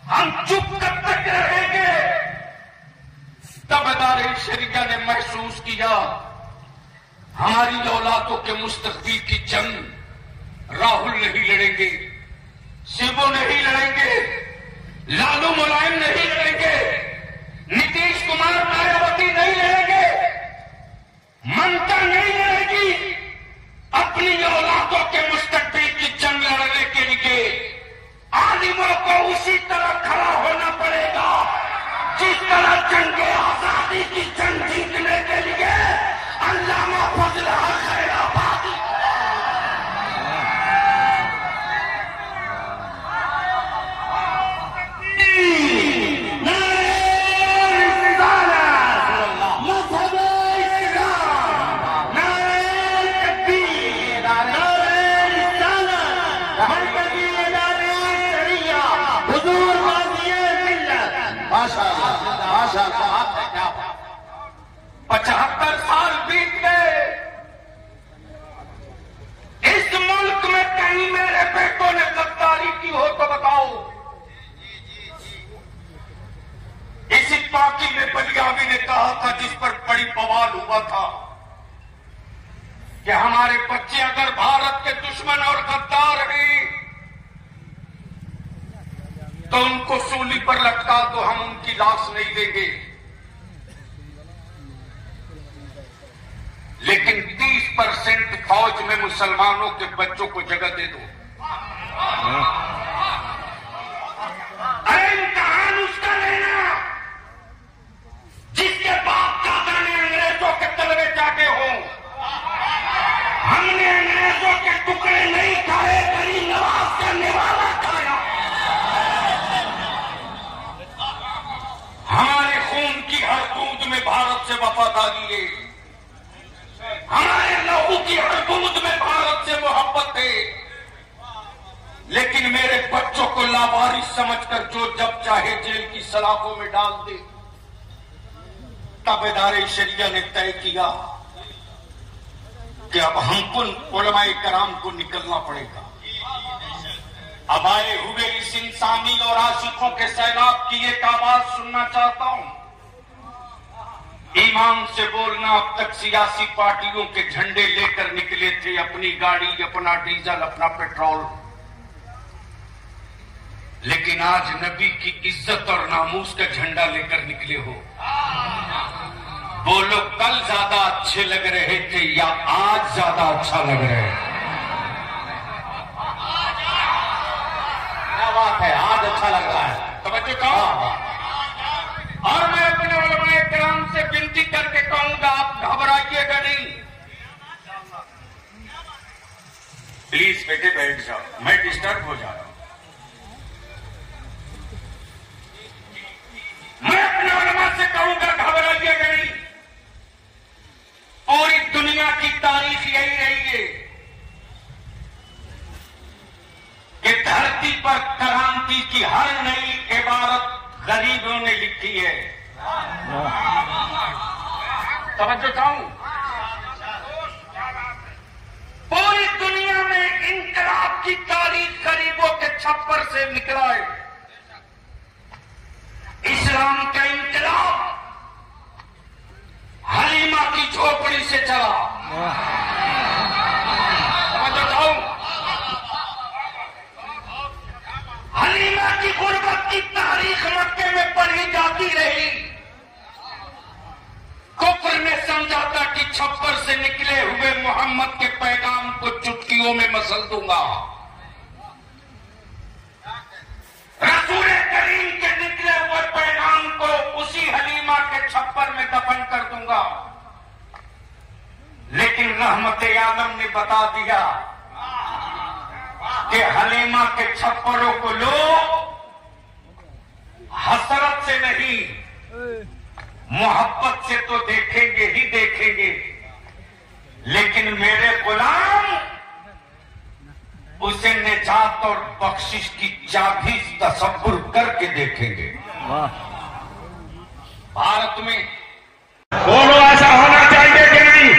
हम चुप कब तक रहेंगे? ताबेदार शरीका ने महसूस किया हमारी औलादों के मुस्तकबिल की जंग राहुल नहीं लड़ेंगे, शिबू नहीं लड़ेंगे, लालू मुलायम नहीं लड़ेंगे, नीतीश कुमार मायावती नहीं लड़ेंगे, ममता नहीं लड़ेगी। अपनी औलादों के मुस्तकबिल की जंग लड़ने के लिए आलिमों को उसी तरह खड़ा होना पड़ेगा जिस तरह जंग आजादी की जंग जीतने के लिए अल्लामा फजल हक खैराबादी जिस पर बड़ी बवाल हुआ था कि हमारे बच्चे अगर भारत के दुश्मन और गद्दार हैं तो उनको सूली पर लटका दो, हम उनकी लाश नहीं देंगे। लेकिन 30% फौज में मुसलमानों के बच्चों को जगह दे दो। अरे इम्तिहान उसका लेना जिसके बाप दादा ने अंग्रेजों के तलवे जाके हो। हमने अंग्रेजों के टुकड़े नहीं खाए, गरीब नवाज का निवाला खाया। हमारे खून की हर बूंद में भारत से वफादारी है, हमारे लहू की हर बूंद में भारत से मोहब्बत है। लेकिन मेरे बच्चों को लावारिस समझकर जो जब चाहे जेल की सलाखों में डाल दे। ताबेदार शरिया ने तय किया कि अब हमको उलमाए कराम को निकलना पड़ेगा। अब आए हुए इस इंसानी और आशिकों के सैलाब की एक आवाज सुनना चाहता हूं। ईमान से बोलना, अब तक सियासी पार्टियों के झंडे लेकर निकले थे, अपनी गाड़ी, अपना डीजल, अपना पेट्रोल। लेकिन आज नबी की इज्जत और नामूस का झंडा लेकर निकले हो। वो लोग कल ज्यादा अच्छे लग रहे थे या आज ज्यादा अच्छा लग रहे हैं? क्या बात है, आज अच्छा लग रहा है। तो बच्चों कहो, और मैं अपने उलमाए किराम से विनती करके कहूंगा, आप घबराइएगा नहीं। प्लीज बेटे बैठ जाओ, मैं डिस्टर्ब हो जा रहा हूं। मैं अपने उलमा से कहूंगा घबराइएगा नहीं। पूरी दुनिया की तारीख यही रही है कि धरती पर क्रांति की हर नई इबारत गरीबों ने लिखी है। तवज्जो चाहूं, पूरी दुनिया में इनकलाब की तारीख गरीबों के छप्पर से निकला है। इस्लाम का इनकलाब हलीमा की झोपड़ी से चला। हलीमा की गुर्बत की तारीख मक्के में पढ़ी जाती रही। कुफ्र ने समझा था कि छप्पर से निकले हुए मोहम्मद के पैगाम को चुटकियों में मसल दूंगा। रसूल करीम के निकले हुए पैगाम को उसी हलीमा के छप्पर में दफन कर दूंगा। लेकिन रहमत आलम ने बता दिया कि हलीमा के छप्परों को लोग हसरत से नहीं, मोहब्बत से तो देखेंगे ही देखेंगे, लेकिन मेरे गुलाम उसे निजात और बख्शिश की चाबी तसव्वुर करके देखेंगे। भारत में बोलो, ऐसा होना चाहिए कि नहीं?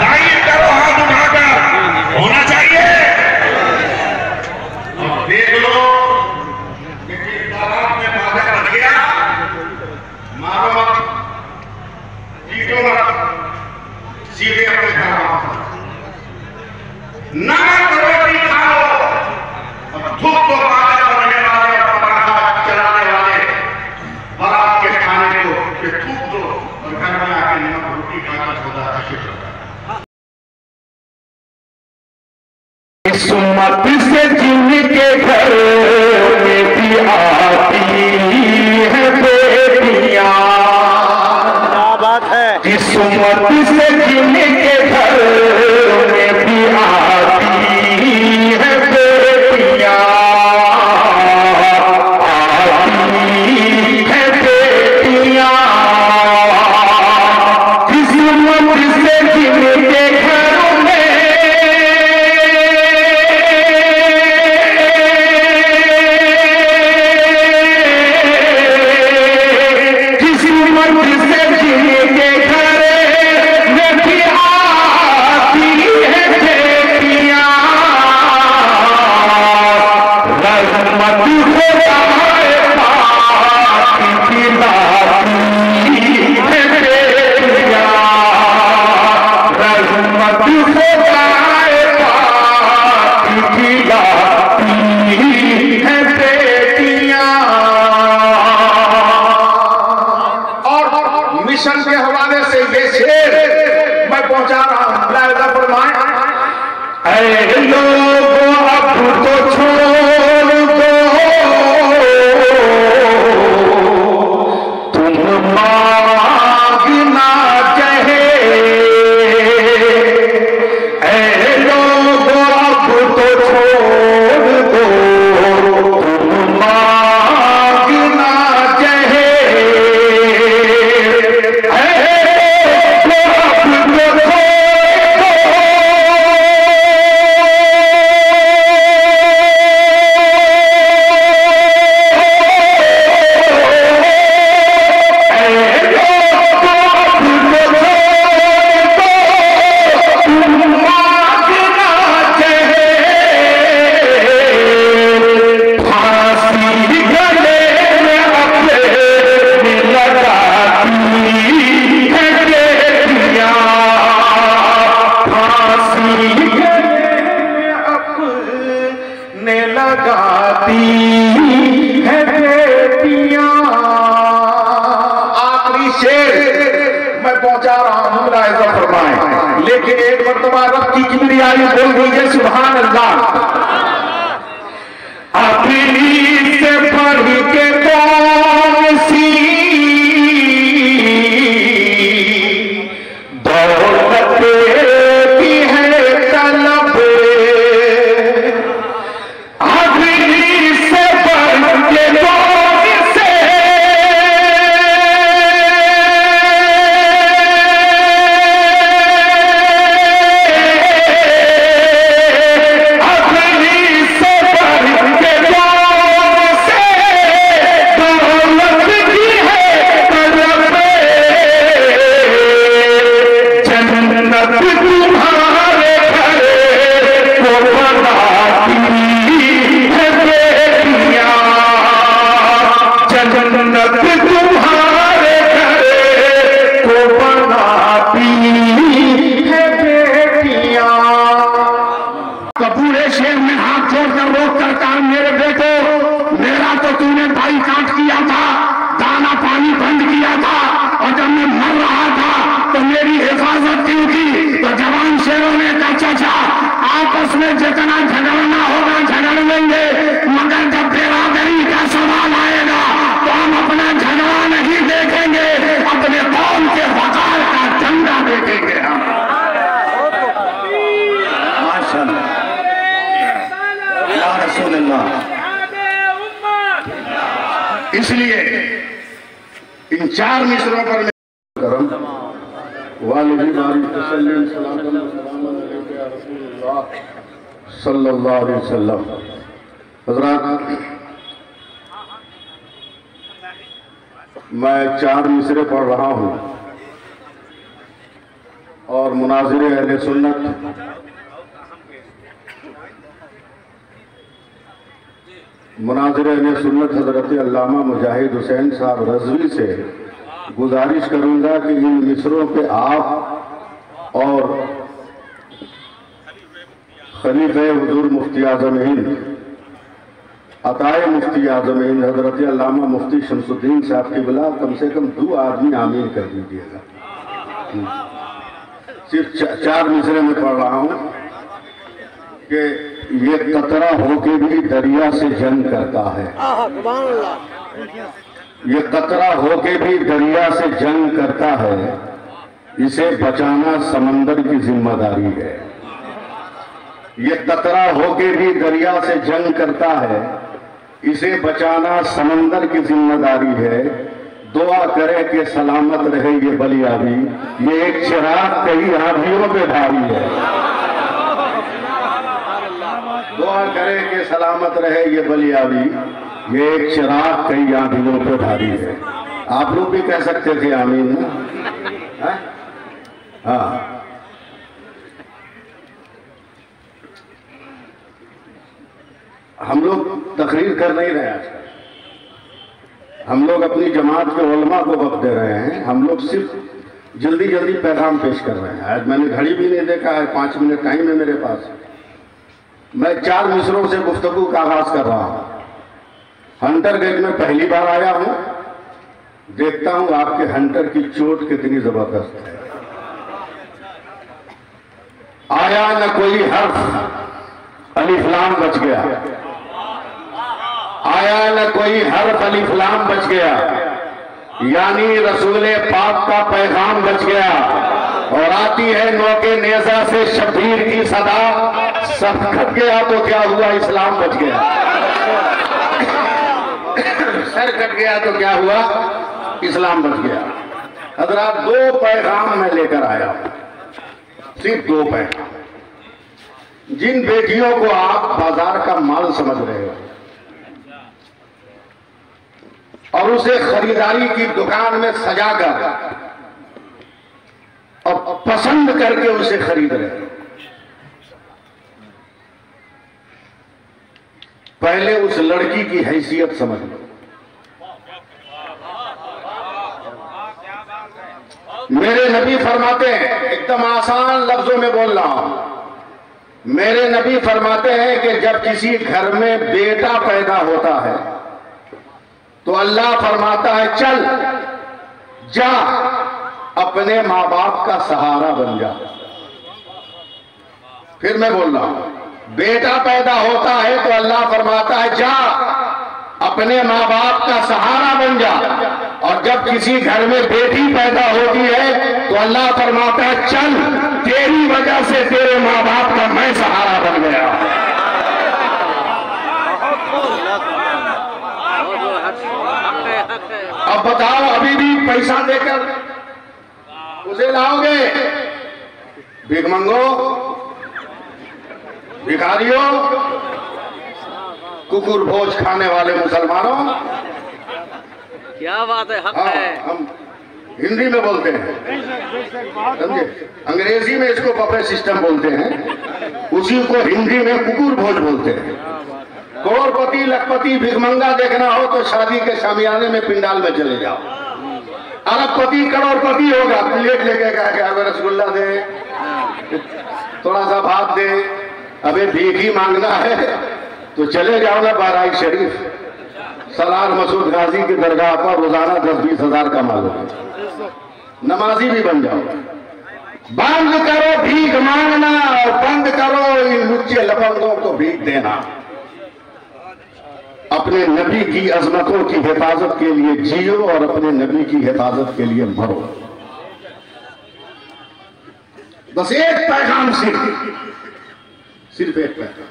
तारीफ करो हाथ उठाकर, होना चाहिए। देख लो, मरतबा रब की किबरियाई बोल दीजिए सुभान अल्लाह। अपनी से बढ़ के कौन सी दौलत की है तलब, अपनी से बढ़ के कौन से जितना झगड़ना होगा झगड़ लेंगे, मगर जब बिरादरी का सवाल आएगा तो हम अपना झगड़ा नहीं देखेंगे, अपने कौम के वकार का झंडा देखेंगे। माशाअल्लाह या रसूल अल्लाह। इसलिए इन 4 मिसरों पर सल्लल्लाहु अलैहि वसल्लम। हज़रात, मैं 4 मिसरे पढ़ रहा हूँ और मुनाज़िर अहले सुन्नत हज़रत अल्लामा मुजाहिद हुसैन साहब रज़वी से गुजारिश करूँगा कि इन मिसरों पे आप और खलीफे हुजूर मुफ्ती आज़म हिंद अताए मुफ्ती आज़म हिंद हज़रत अल्लामा मुफ्ती शमसुद्दीन साहब की बिला कम से कम 2 आदमी आमीन कर दीजिएगा। सिर्फ 4 मिसरे में पढ़ रहा हूँ कि ये कतरा होके भी दरिया से जंग करता है, ये कतरा होके भी दरिया से जंग करता है, इसे बचाना समंदर की जिम्मेदारी है। ये कतरा होके भी दरिया से जंग करता है, इसे बचाना समंदर की जिम्मेदारी है। दुआ करे कि सलामत रहे ये बलियाबी, ये एक चिराग कई आंधियों पे भारी है। दुआ करे कि सलामत रहे ये बलियाबी, ये एक चिराग कई आंधियों पे भारी है। आप लोग भी कह सकते थे आमीन ना? हाँ, हम लोग तकरीर कर नहीं रहे आजकल, हम लोग अपनी जमात के उलमा को वक्त दे रहे हैं। हम लोग सिर्फ जल्दी जल्दी पैगाम पेश कर रहे हैं। आज मैंने घड़ी भी नहीं देखा है, 5 मिनट टाइम है मेरे पास। मैं 4 मिसरों से गुफ्तगू का आगाज कर रहा हूँ। हंटर गेट में पहली बार आया हूँ, देखता हूँ आपके हंटर की चोट कितनी जबरदस्त है। आया न कोई हर्फ अलिफ लाम बच गया, आया न कोई हर्फ अलिफ लाम बच गया, यानी रसूले पाक का पैगाम बच गया। और आती है नौके नेजा से शब्बीर की सदा, सब कट गया तो क्या हुआ, इस्लाम बच गया। सर कट गया तो क्या हुआ, इस्लाम बच गया। हजरात, 2 पैगाम मैं लेकर आया हूं, सिर्फ 2 पैगाम। जिन बेटियों को आप बाजार का माल समझ रहे हो और उसे खरीदारी की दुकान में सजाकर और पसंद करके उसे खरीद रहे हो, पहले उस लड़की की हैसियत समझ लो। मेरे नबी फरमाते हैं, एकदम आसान लफ्जों में बोल रहा हूं, मेरे नबी फरमाते हैं कि जब किसी घर में बेटा पैदा होता है तो अल्लाह फरमाता है चल जा अपने माँ बाप का सहारा बन जा। फिर मैं बोल रहा हूं, बेटा पैदा होता है तो अल्लाह फरमाता है जा अपने माँ बाप का सहारा बन जा, और जब किसी घर में बेटी पैदा होती है तो अल्लाह फरमाता है चल तेरी वजह से तेरे माँ बाप का मैं सहारा बन गया। अब बताओ, अभी भी पैसा देकर उसे लाओगे? भिखमंगो, भिखारियों, कुकुर भोज खाने वाले मुसलमानों, क्या बात है, हक है। हम हिंदी में बोलते हैं, समझे? अंग्रेजी में इसको बफे सिस्टम बोलते हैं, उसी को हिंदी में कुकुर भोज बोलते हैं। करोड़पति लखपति भिखमंगा देखना हो तो शादी के शामियाने में पिंडाल में चले जाओ। अरबपति करोड़पति होगा, प्लेट लेके कहा रसगुल्ला दे, थोड़ा सा भात दे, अबे भीख ही मांगना है तो चले जाओ ना बाराई शरीफ, सलार मसूद गाजी की दरगाह पर रोजाना 10-20 हजार कमा लो, नमाजी भी बन जाओ। बंद करो भीख मांगना और बंद करो इन लुच्चे लफंगों को भीख देना। अपने नबी की अजमतों की हिफाजत के लिए जियो और अपने नबी की हिफाजत के लिए मरो। बस एक पैगाम, सिर्फ एक पैगाम,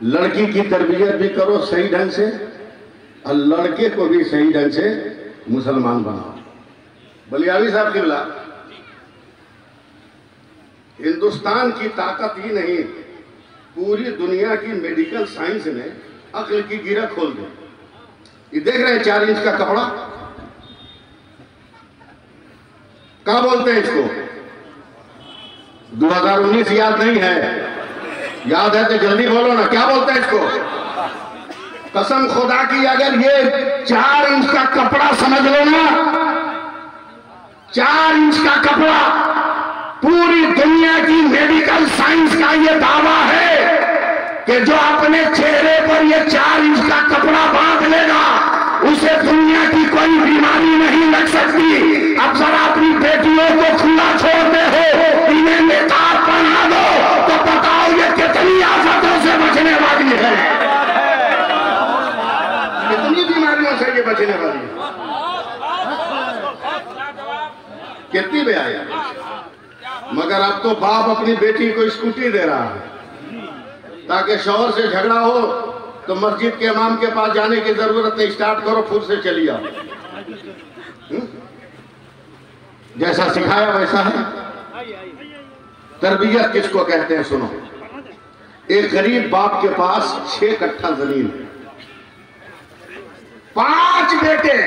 लड़की की तरबियत भी करो सही ढंग से और लड़के को भी सही ढंग से मुसलमान बनाओ। बलियावी साहब किबला, हिंदुस्तान की ताकत ही नहीं, पूरी दुनिया की मेडिकल साइंस ने अक्ल की गिरा खोल दी। ये देख रहे हैं 4 इंच का कपड़ा, क्या बोलते हैं इसको? 2019 याद नहीं है, याद है तो जल्दी बोलो ना, क्या बोलते हैं इसको? कसम खुदा की, अगर ये 4 इंच का कपड़ा समझ लो ना, 4 इंच का कपड़ा, पूरी दुनिया की मेडिकल साइंस का ये दावा है कि जो अपने चेहरे पर ये 4 इंच का कपड़ा बांध लेगा उसे दुनिया की कोई बीमारी नहीं लग सकती। अब जरा अपनी बेटियों को खुला छोड़ते हो, इन्हें निकाब पहना दो तो बताओ ये कितनी आफतों से बचने वाली है, कितनी बीमारियों से ये बचने वाली है, कितनी बेहाया। मगर अब तो बाप अपनी बेटी को स्कूटी दे रहा है ताकि शौहर से झगड़ा हो तो मस्जिद के इमाम के पास जाने की जरूरत नहीं, स्टार्ट करो फुर से चलिए आओ। जैसा सिखाया वैसा है। तरबियत किसको कहते हैं सुनो। एक गरीब बाप के पास 6 कट्ठा जमीन है, 5 बेटे।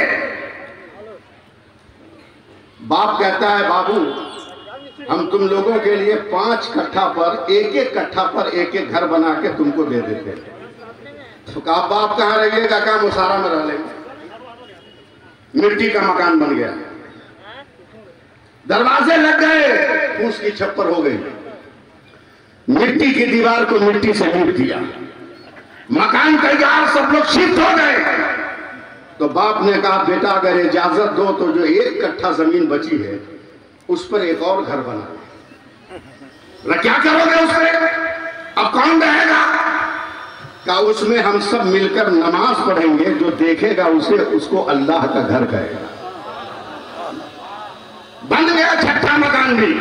बाप कहता है बाबू हम तुम लोगों के लिए 5 कट्ठा पर एक कट्ठा पर एक घर बना के तुमको दे देते हैं। तो कहा बाप कहाँ रहिएगा? कहा मुसारा में रह लेंगे। मिट्टी का मकान बन गया, दरवाजे लग गए, फूस की छप्पर हो गई, मिट्टी की दीवार को मिट्टी से लीप दिया, मकान तैयार, सब लोग शिफ्ट हो गए। तो बाप ने कहा बेटा अगर इजाजत दो तो जो 1 कट्ठा जमीन बची है उस पर एक और घर बना। क्या करोगे उस पर? अब कौन रहेगा? का उसमें हम सब मिलकर नमाज पढ़ेंगे, जो देखेगा उसे उसको अल्लाह का घर कहेगा। बन गया 6ठा मकान भी।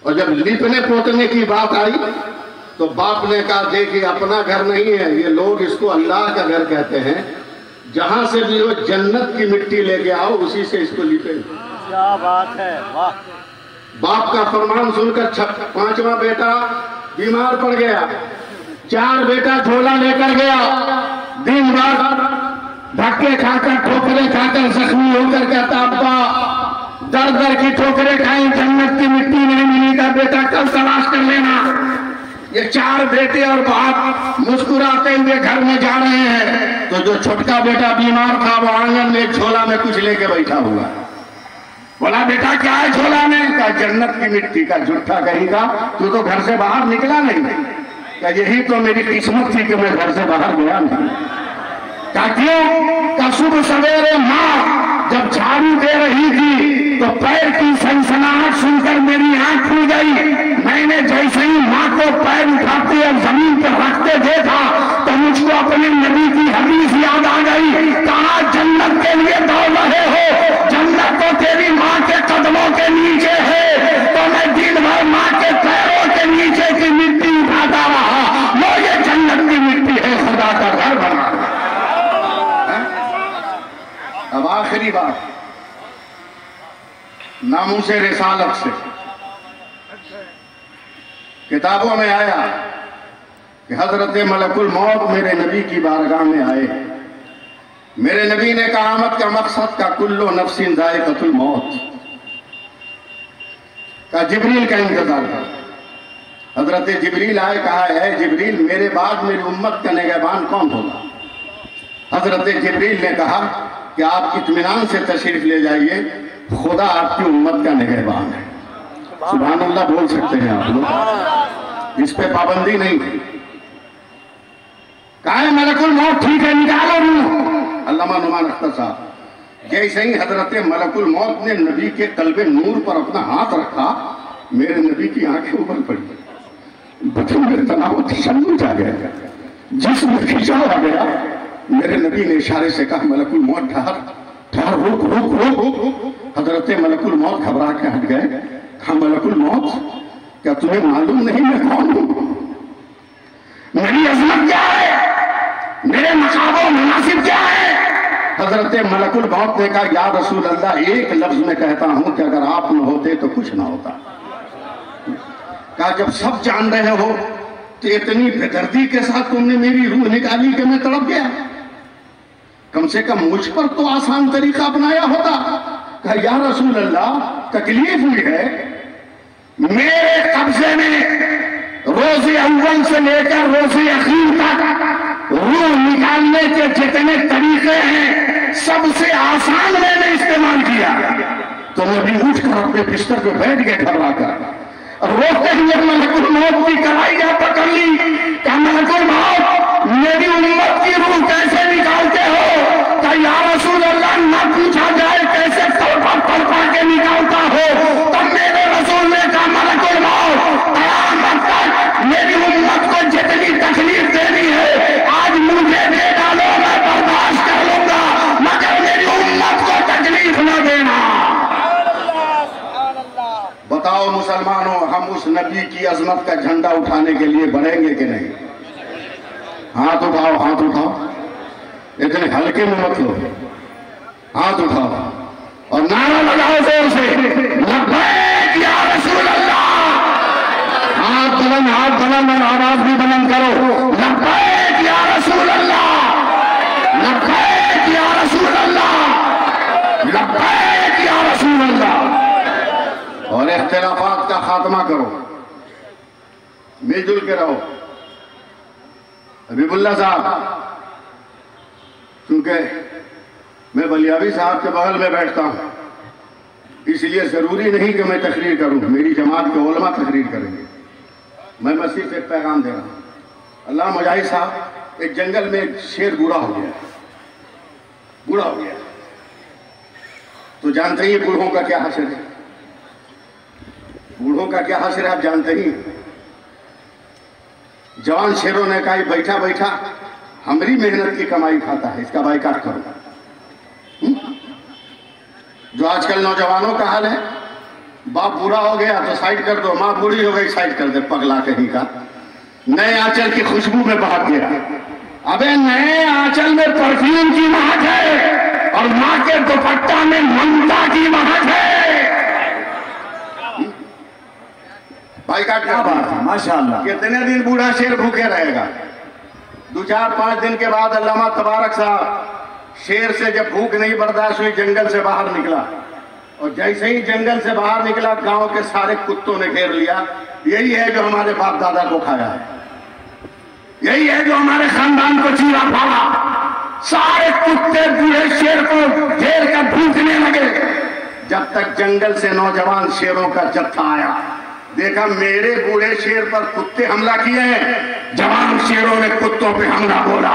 और जब लिपने पोतने की बात आई तो बाप ने कहा देखिए अपना घर नहीं है, ये लोग इसको अल्लाह का घर कहते हैं, जहां से भी वो जन्नत की मिट्टी लेके आओ उसी से इसको लिपेंगे। क्या बात है, वाह। बाप का फरमान सुनकर 5वां बेटा बीमार पड़ गया, 4 बेटा झोला लेकर गया, दिन भर धक्के खाकर ठोकरे खाकर जख्मी होकर कहता अब्बा दर दर की ठोकरे खाई, जन्नत की मिट्टी नहीं मिली, का बेटा कल तलाश कर लेना। ये 4 बेटे और बाप मुस्कुराते हुए घर में जा रहे हैं तो जो छोटका बेटा बीमार था वो आंगन में एक झोला में कुछ लेके बैठा हुआ। बोला बेटा क्या है झोला में? का जन्नत की मिट्टी का। झूठा कहीं का, तू तो घर से बाहर निकला नहीं। का यही तो मेरी किस्मत थी कि मैं घर से बाहर गया नहीं। का क्यों? का सुबह सवेरे माँ जब झाड़ू दे रही थी तो पैर की सनसनाहट सुनकर मेरी आंख खुल गई। मैंने जैसे ही माँ को पैर उठाते और जमीन पर रखते देखा तो मुझको अपने नबी की हदीस याद आ गई। कहा जन्नत के लिए दौड़ रहे हो, जन्नत तो तेरी माँ के कदमों के नीचे है। तो मैं दिन भर माँ के पैरों के नीचे की मिट्टी उठाता रहा। वो ये जन्नत की मिट्टी है, खुदा का घर बना। अब आखिरी बात, नामूसे रिसालत से किताबों में आया कि हजरत मलकुल मौत मेरे नबी की बारगाह में आए। मेरे नबी ने क़यामत का मकसद का कुल्लो नफ्सिन ज़ाइक़तुल मौत का जिब्रील का इंतजार कर। हजरत जिब्रील आए, कहा है जिब्रील मेरे बाद मेरी उम्मत का निगहबान कौन होगा? हजरत जिब्रील ने कहा कि आप इत्मीनान से तशरीफ ले जाइए, खुदा आपकी उम्मत का निगहबान है। सुभान अल्लाह बोल सकते हैं आप लोग, इस पे पाबंदी नहीं थी। कहा है मलकुल मौत ठीक है, निकालो रूह। अल्लामा नुमान अख्तर साहब, जैसे ही हजरत मलकुल मौत ने नबी के कल्बे नूर पर अपना हाथ रखा, मेरे नबी की आंखें उबल पड़ी, बदन में तनाव तशन्नुज आ गया, जिस्म खिंचाव आ गया। मेरे नबी ने इशारे से कहा मलकुल मौत ठहर ठहर, रुक रुक रुक रुक। हजरत मलकुल मौत घबरा के हट गए। कहा मलकुल मौत क्या तुम्हें मालूम नहीं मैं कौन हूं? मेरी अजमत क्या है, मेरे मकाम मुनासिब क्या है? हजरत मलकुल मौत ने कहा या रसूल अल्लाह, एक लफ्ज में कहता हूं कि अगर आप न होते तो कुछ ना होता। कहा जब सब जान रहे हो तो इतनी बेदर्दी के साथ तुमने मेरी रूह निकाली कि मैं तड़प गया। कम से कम मुझ पर तो आसान तरीका अपनाया होता। कहा या रसूल अल्लाह, तकलीफ हुई है, मेरे कब्जे में रोज़े अव्वल से लेकर रोज़े अखीर तक रूह निकालने के जितने तरीके हैं सबसे आसान मैंने इस्तेमाल किया। तो नबी उठकर अपने बिस्तर पे बैठ गए घबरा कर, रोते हुए मलकुल मौत की कलाई जा पकड़ ली। क्या मलकुल मौत मेरी उम्मत की रूह कैसे निकालते हो? क्या या रसूल अल्लाह न पूछा जाए कैसे तड़पा तड़पा के निकालता हो? तब मेरे रसूल ने कहा मलकुल मौत क़यामत तक मेरी उम्मत को जितनी तकलीफ देनी है आज मुझे दे डालो, मैं बर्दाश्त कर लूंगा, मगर मेरी उम्मत को तकलीफ न देना। बताओ मुसलमानों, हम उस नबी की अजमत का झंडा उठाने के लिए बढ़ेंगे कि नहीं? हाथ उठाओ, हाथ उठाओ, इतने हल्के में मत लो, हाथ उठाओ और नारा लगाओ जोर से, लब्बैक या रसूल अल्लाह। हाथ बुलंद और आवाज भी बुलंद करो, लब्बैक या रसूल अल्लाह, लब्बैक या रसूल अल्लाह, लब्बैक या रसूल अल्लाह। और इख्तिलाफात का खात्मा करो, मिलजुल के रहो। हबीबुल्लाह साहब, क्योंकि मैं बलियावी साहब के बगल में बैठता हूं, इसलिए जरूरी नहीं कि मैं तकरीर करूं, मेरी जमात के उलमा तकरीर करेंगे। मैं मसीह से एक पैगाम दे रहा हूं। अल्लाह मुजाहिद साहब, एक जंगल में एक शेर बूढ़ा हो गया, बूढ़ा हो गया, तो जानते ही बूढ़ों का क्या हासिल है, बूढ़ों का क्या हासिल है आप जानते ही। जवान शेरों ने कहा बैठा बैठा हमारी मेहनत की कमाई खाता है, इसका बाइकाट करो। जो आजकल नौजवानों का हाल है, बाप बूढ़ा हो गया तो साइड कर दो, माँ बूढ़ी हो गई साइड कर दे, पगला कहीं का, नए आंचल की खुशबू में भाग गया। अबे नए आंचल में परफ्यूम की महक है और माँ के दुपट्टा में ममता की महक है। बाइकाट क्या बात है, माशाअल्लाह। कितने दिन बूढ़ा शेर भूखे रहेगा? 2-4-5 दिन के बाद अल्लामा तबारक साहब शेर से जब भूख नहीं बर्दाश्त हुई जंगल से बाहर निकला, और जैसे ही जंगल से बाहर निकला गांव के सारे कुत्तों ने घेर लिया। यही है जो हमारे बाप दादा को खाया है, यही है जो हमारे खानदान को चीरा फाड़ा। सारे कुत्ते बूढ़े शेर को घेर कर भूखने लगे। जब तक जंगल से नौजवान शेरों का जत्था आया, देखा मेरे बूढ़े शेर पर कुत्ते हमला किए हैं, जवान शेरों ने कुत्तों पे हमला बोला,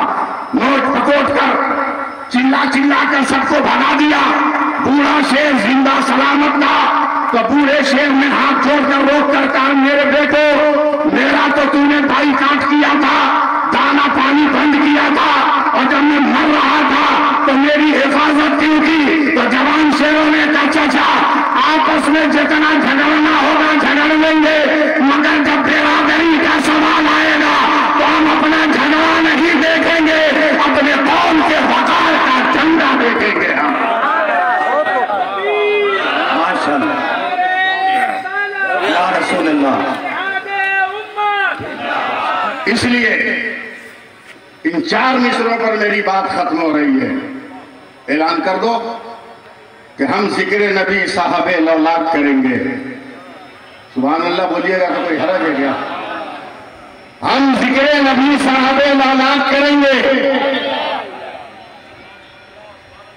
नोट पकोट कर चिल्ला चिल्ला कर सबको भगा दिया। बूढ़ा शेर जिंदा सलामत था। तो बूढ़े शेर ने हाथ जोड़कर रोक कर कहा, मेरे बेटो, मेरा तो तूने बाईकाट किया था, दाना पानी बंद किया था, और जब मैं मर रहा था तो मेरी हिफाजत क्यों की? तो जवान शेरों ने कहा, चाचा आपस में जितना झगड़ना होगा झगड़ लेंगे, मगर जब बिरादरी का सवाल आएगा तो हम अपना झगड़ा नहीं देखेंगे, अपने कौम के वकार का झंडा देखेंगे। माशाअल्लाह, या रसूलल्लाह। इसलिए इन 4 मिसरों पर मेरी बात खत्म हो रही है। ऐलान कर दो कि हम जिक्र नबी साहबे लौलाद करेंगे। सुभान अल्लाह बोलिएगा तो कोई हरज है क्या? हम जिक्र नबी साहबे लौलाद करेंगे,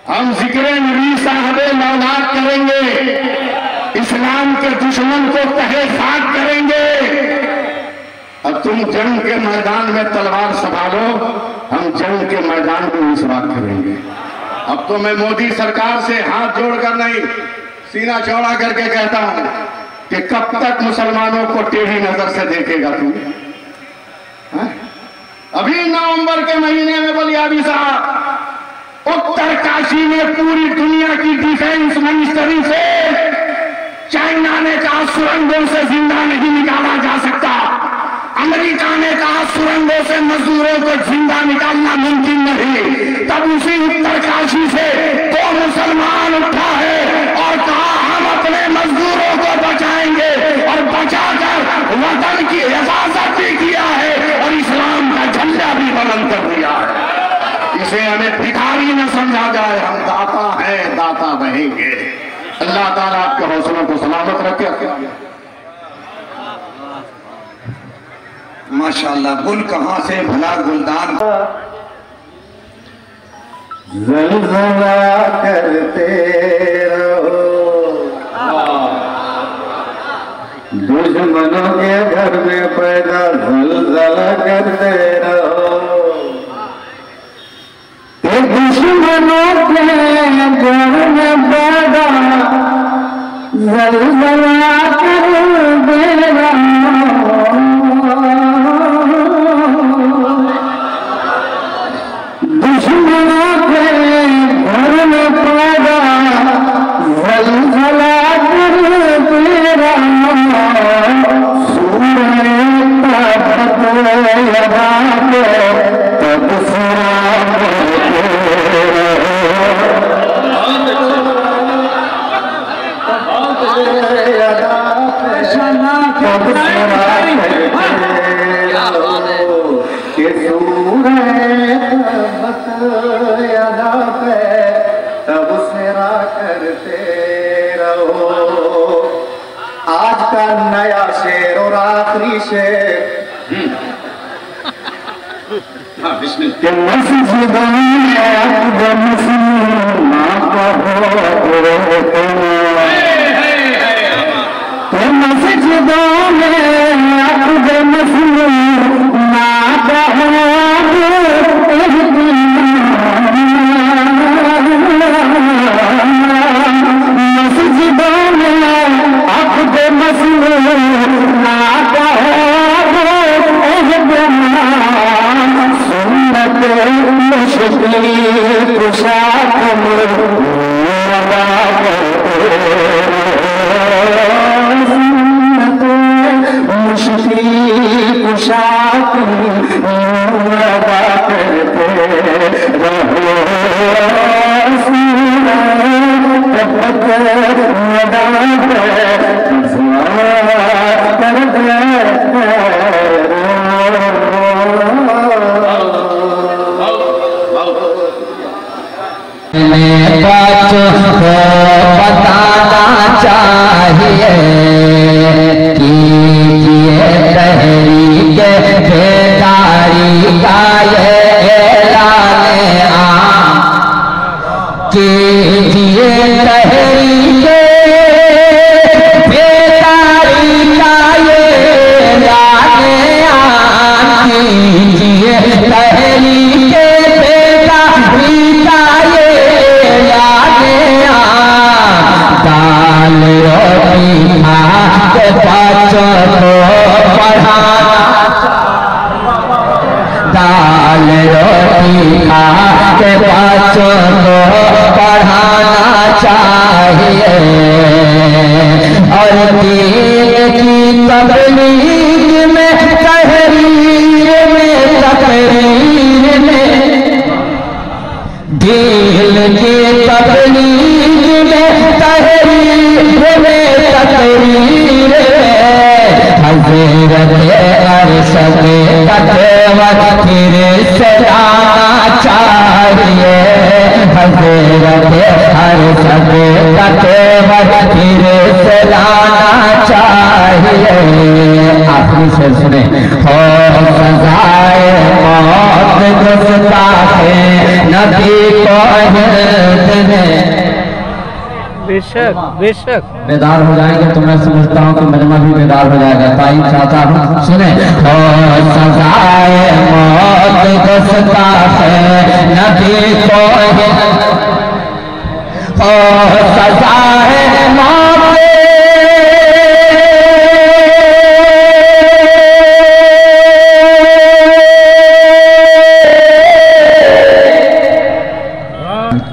हम जिक्र नबी साहबे लौलाद करेंगे, इस्लाम के दुश्मन को कहे खाक करेंगे। अब तुम जंग के मैदान में तलवार संभालो, हम जंग के मैदान में मिसवाक करेंगे। अब तो मैं मोदी सरकार से हाथ जोड़कर नहीं, सीना चौड़ा करके कहता हूं कि कब तक मुसलमानों को टेढ़ी नजर से देखेगा तू? अभी नवंबर के महीने में बलियाबी साहब उत्तरकाशी में पूरी दुनिया की डिफेंस मिनिस्ट्री से चाइना ने कहा सुरंगों से जिंदा नहीं निकाला जा सकता, अमेरिका ने कहा सुरंगों से मजदूरों को जिंदा निकालना मुमकिन नहीं। तब उसी उत्तरकाशी से 2 मुसलमान उठा है और कहा हम अपने मजदूरों को बचाएंगे, और बचाकर वतन की हिफाजत भी किया है और इस्लाम का झंडा भी बुलंद कर दिया है। इसे हमें भिखारी न समझा जाए, हम दाता हैं, दाता रहेंगे। अल्लाह ताला आपके हौसलों को सलामत रखे। माशाअल्लाह, गुल कहां से भला गुलदान। ज़लज़ला करते रहो, दुश्मनों के घर में पैदा ज़लज़ला करते रहो, दुश्मनों के घर में पैदा ज़लज़ला करते रहो, दुश्मनों के घर में पैदा ज़लज़ला करते रहो, सूरह तब करते रहो। आज का नया शेर और आखिरी शेर कि मस्जिदों में अब मुसलमान तो मस्जिदों में अब मुसलमान बताना चाहिए कीजिए तहरीक बेदारी का ये ऐलान आम कीजिए तहरीक बेदारी का ये ऐलान आम कीजिए तहरीक बेदारी का ये ऐलान आम दाल रोटी खा के बच्चों को पढ़ाना चाहिए। और दीन की तबलीग में तहरीर में तकरीर में दीन की तबलीग में तहरीर में तकरीर में हज़रत अरशद तकवर फिर से लाना चाहिए। हज़रत अरशद तकवर फिर से लाना चाहिए। आखिरी शेर सुने। हो सजाए मौत गुस्ताखे नबी को हिंद में। बेशक बेशक बेदार हो जाएंगे तो मैं समझता हूँ कि मजमा भी बेदार हो जाएगा। ताई चाहता हूँ सुने। हो सजाए मौत गुस्ताखे नबी को हो सजाए मौत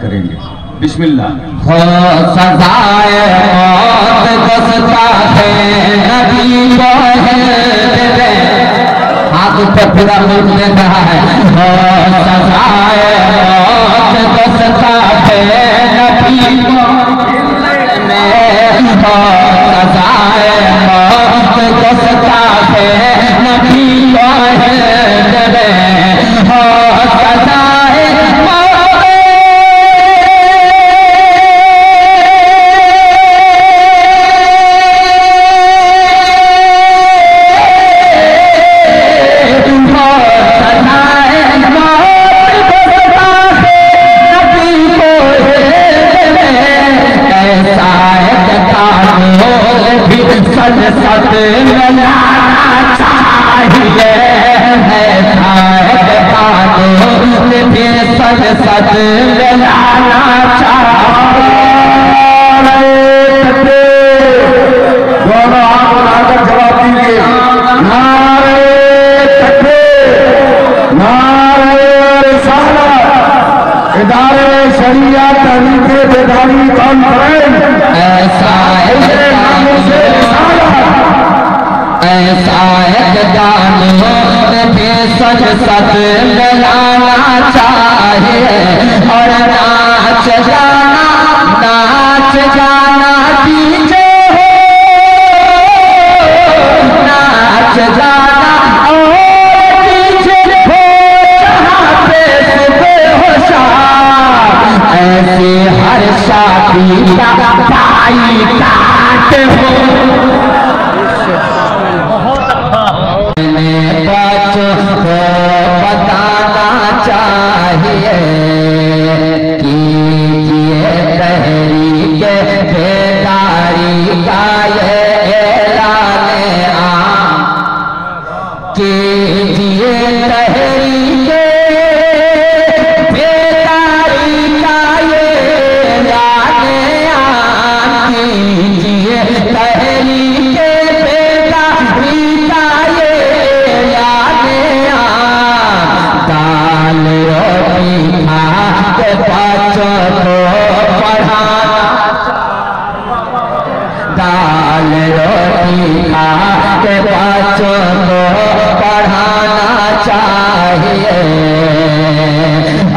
करेंगे बिस्मिल्लाह। हो सजाए मौत गुस्ताखे नबी को हिंद में। हाथ ऊपर पूरा मुल्क देख रहा है। हो सजाए मौत गुस्ताखे नबी को हिंद में। हो सजाए मौत गुस्ताखे नबी को हिंद में। हो सजाए सद मिलाना चाहिए है। भी सद सद मिलाना चाहिए। दोनों हाथ बनाकर जवाब दीजिए। नारे तकबीर, नारे रिसालत, इदारे शरिया तहरीक बेदारी कॉन्फ्रेंस। ऐसा दानों भी सच सच मिलाना चाहिए। और नाच जाना पीछे हो, नाच जाना और पीछे हो, जहाँ पे सुबह हो शाम। ऐसे हर शादी का भाई काट हो। बच्चों को बताना चाहिए। कीजिए तहरीक बेदारी का ये ऐलान आम। कीजिए तहरीक बेदारी का ये ऐलान आम। कीजिए तहरीक बेदारी का ये दाल रोटी खा के बच्चों को पढ़ाना। दाल रोटी खा के बच्चों को पढ़ाना चाहिए।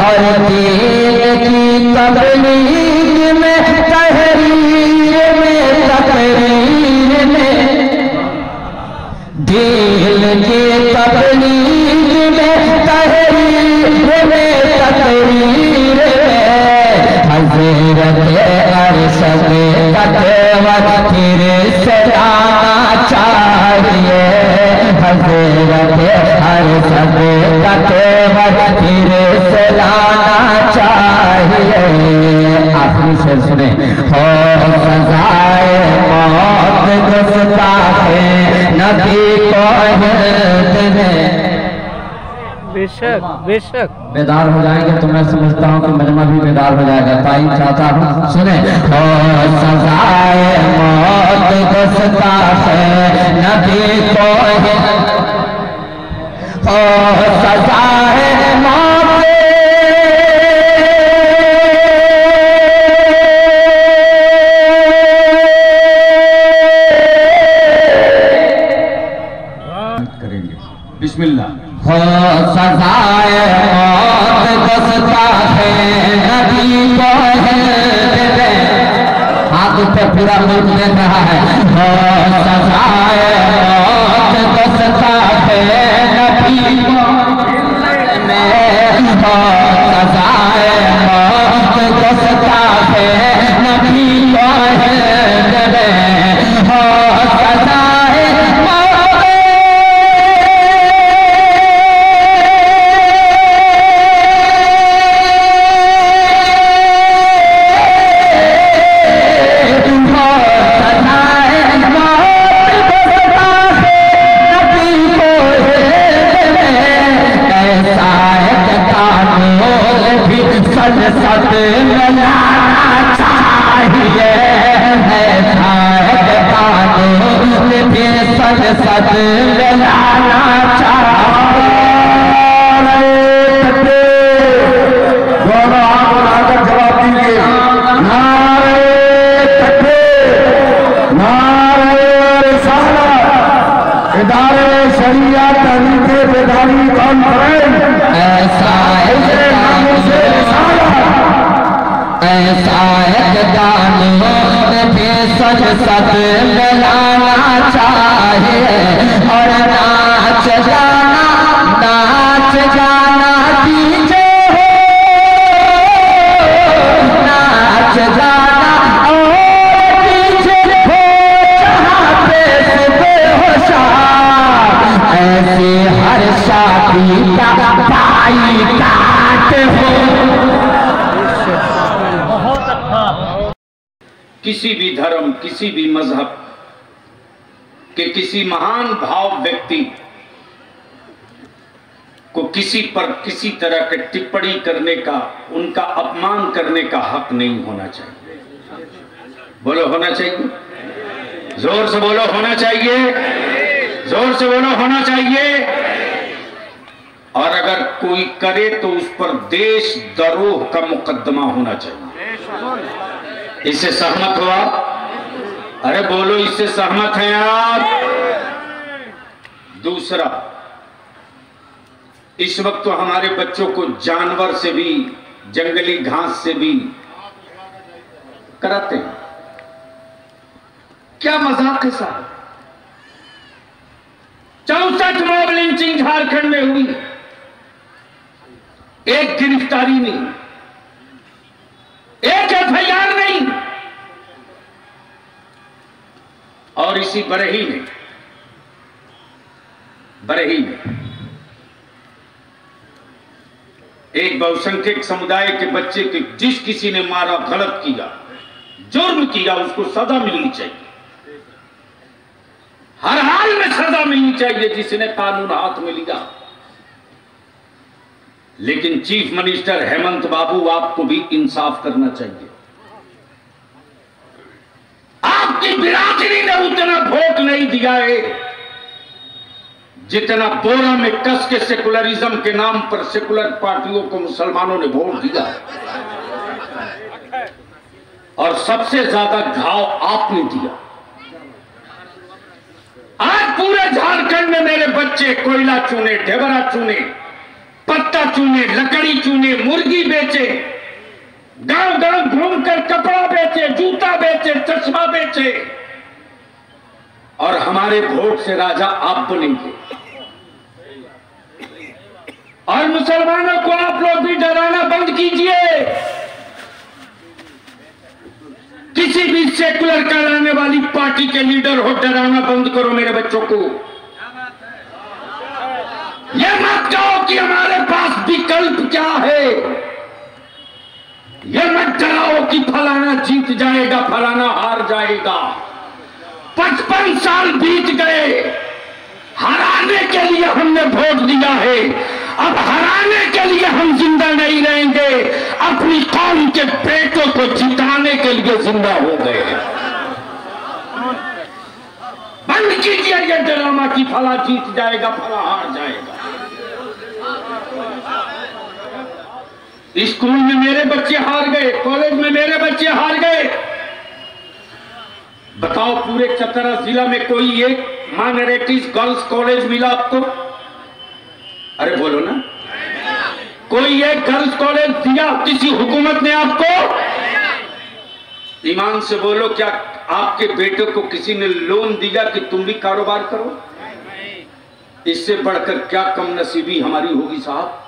और दीन की तबलीग में तहरीर में तकरीर में दीन की तबलीग में तहरीर में तकरीर में हज़रत अरशद तकवर फिर से लाना चाहिए। हज़रत अरशद तकवर फिर से लाना चाहिए। आखिरी शेर सुने। हो सजाए मौत गुस्ताखे नबी को हिंद में। बेशक बेशक बेदार हो जाएंगे तो मैं समझता हूँ कि मजमा भी बेदार हो जाएगा। ताई चाहता हूँ सुने। हो सजाए मौत गुस्ताखे नबी को हिंद। हो सजाए सजाए मौत गुस्ताखे नबी को है। हाथ पे पूरा मुल्क देख रहा है। सजाए मौत गुस्ताखे नबी को सजाए मौत गुस्ताखे नबी को है। सजाए सत मिलाना चाहिए है कानून भी सत मिलाना चाहिए। दोनों हाथ उठाकर जवाब दीजिए। नारे तकबीर, नारे रिसालत, इदारे शरिया तहरीक बेदारी कॉन्फ्रेंस। ऐसा कानून भी सत मिलाना चाहिए। और नाच जाना दीजिए हो, नाच जाना और दीजिए हो, जहाँ पे सुबह हो शाम। ऐसे हर शादी का भाई काट हो। किसी भी धर्म, किसी भी मजहब के किसी महान भाव व्यक्ति को किसी पर किसी तरह के टिप्पणी करने का, उनका अपमान करने का हक नहीं होना चाहिए। बोलो होना चाहिए, जोर से बोलो होना चाहिए, जोर से बोलो होना चाहिए। और अगर कोई करे तो उस पर देशद्रोह का मुकदमा होना चाहिए। इससे सहमत हो आप? अरे बोलो, इससे सहमत हैं आप? दूसरा, इस वक्त तो हमारे बच्चों को जानवर से भी, जंगली घास से भी कराते हैं। क्या मजाक है साहब? 64 मॉब लिंचिंग झारखंड में हुई, एक गिरफ्तारी नहीं, एक एफआईआर नहीं। और इसी बरही में एक बहुसंख्यक समुदाय के बच्चे के जिस किसी ने मारा, गलत किया, जुर्म किया, उसको सजा मिलनी चाहिए। हर हाल में सजा मिलनी चाहिए जिसने कानून हाथ में लिया। लेकिन चीफ मिनिस्टर हेमंत बाबू, आपको भी इंसाफ करना चाहिए। आपकी बिरादरी ने उतना वोट नहीं दिया है जितना बोरा में कस के सेकुलरिज्म के नाम पर सेकुलर पार्टियों को मुसलमानों ने वोट दिया। और सबसे ज्यादा घाव आपने दिया। आज पूरे झारखंड में मेरे बच्चे कोयला चूने, ढेबरा चूने, पत्ता चूने, लकड़ी चूने, मुर्गी बेचे, गांव गांव घूमकर कपड़ा बेचे, जूता बेचे, चश्मा बेचे। और हमारे वोट से राजा आप बनेंगे। और मुसलमानों को आप लोग भी डराना बंद कीजिए। किसी भी सेकुलर कहलाने वाली पार्टी के लीडर हो, डराना बंद करो मेरे बच्चों को। यह मत कहो कि हमारे पास विकल्प क्या है। यह मत डराओ कि फलाना जीत जाएगा, फलाना हार जाएगा। 55 साल बीत गए, हराने के लिए हमने वोट दिया है। अब हराने के लिए हम जिंदा नहीं रहेंगे, अपनी कौम के बेटों को जिताने के लिए जिंदा हो गए। बंद कीजिए ये ड्रामा कि फला जीत जाएगा, फला हार जाएगा। स्कूल में मेरे बच्चे हार गए, कॉलेज में मेरे बच्चे हार गए। बताओ पूरे चतरा जिला में कोई एक माइनॉरिटीज गर्ल्स कॉलेज मिला आपको? अरे बोलो ना। कोई एक गर्ल्स कॉलेज दिया किसी हुकूमत ने आपको? ईमान से बोलो, क्या आपके बेटे को किसी ने लोन दिया कि तुम भी कारोबार करो? इससे बढ़कर क्या कम नसीबी हमारी होगी साहब।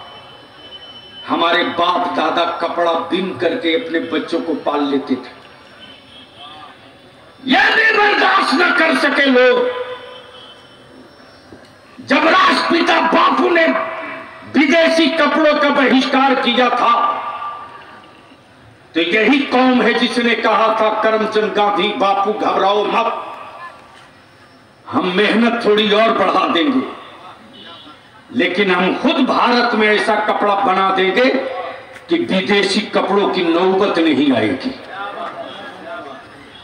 हमारे बाप दादा कपड़ा बिन करके अपने बच्चों को पाल लेते थे। यह भी बर्दाश्त न कर सके लोग। जब राष्ट्रपिता बापू ने विदेशी कपड़ों का बहिष्कार किया था, तो यही कौम है जिसने कहा था करमचंद गांधी, बापू घबराओ मत, हम मेहनत थोड़ी और बढ़ा देंगे, लेकिन हम खुद भारत में ऐसा कपड़ा बना देंगे कि विदेशी कपड़ों की नौबत नहीं आएगी।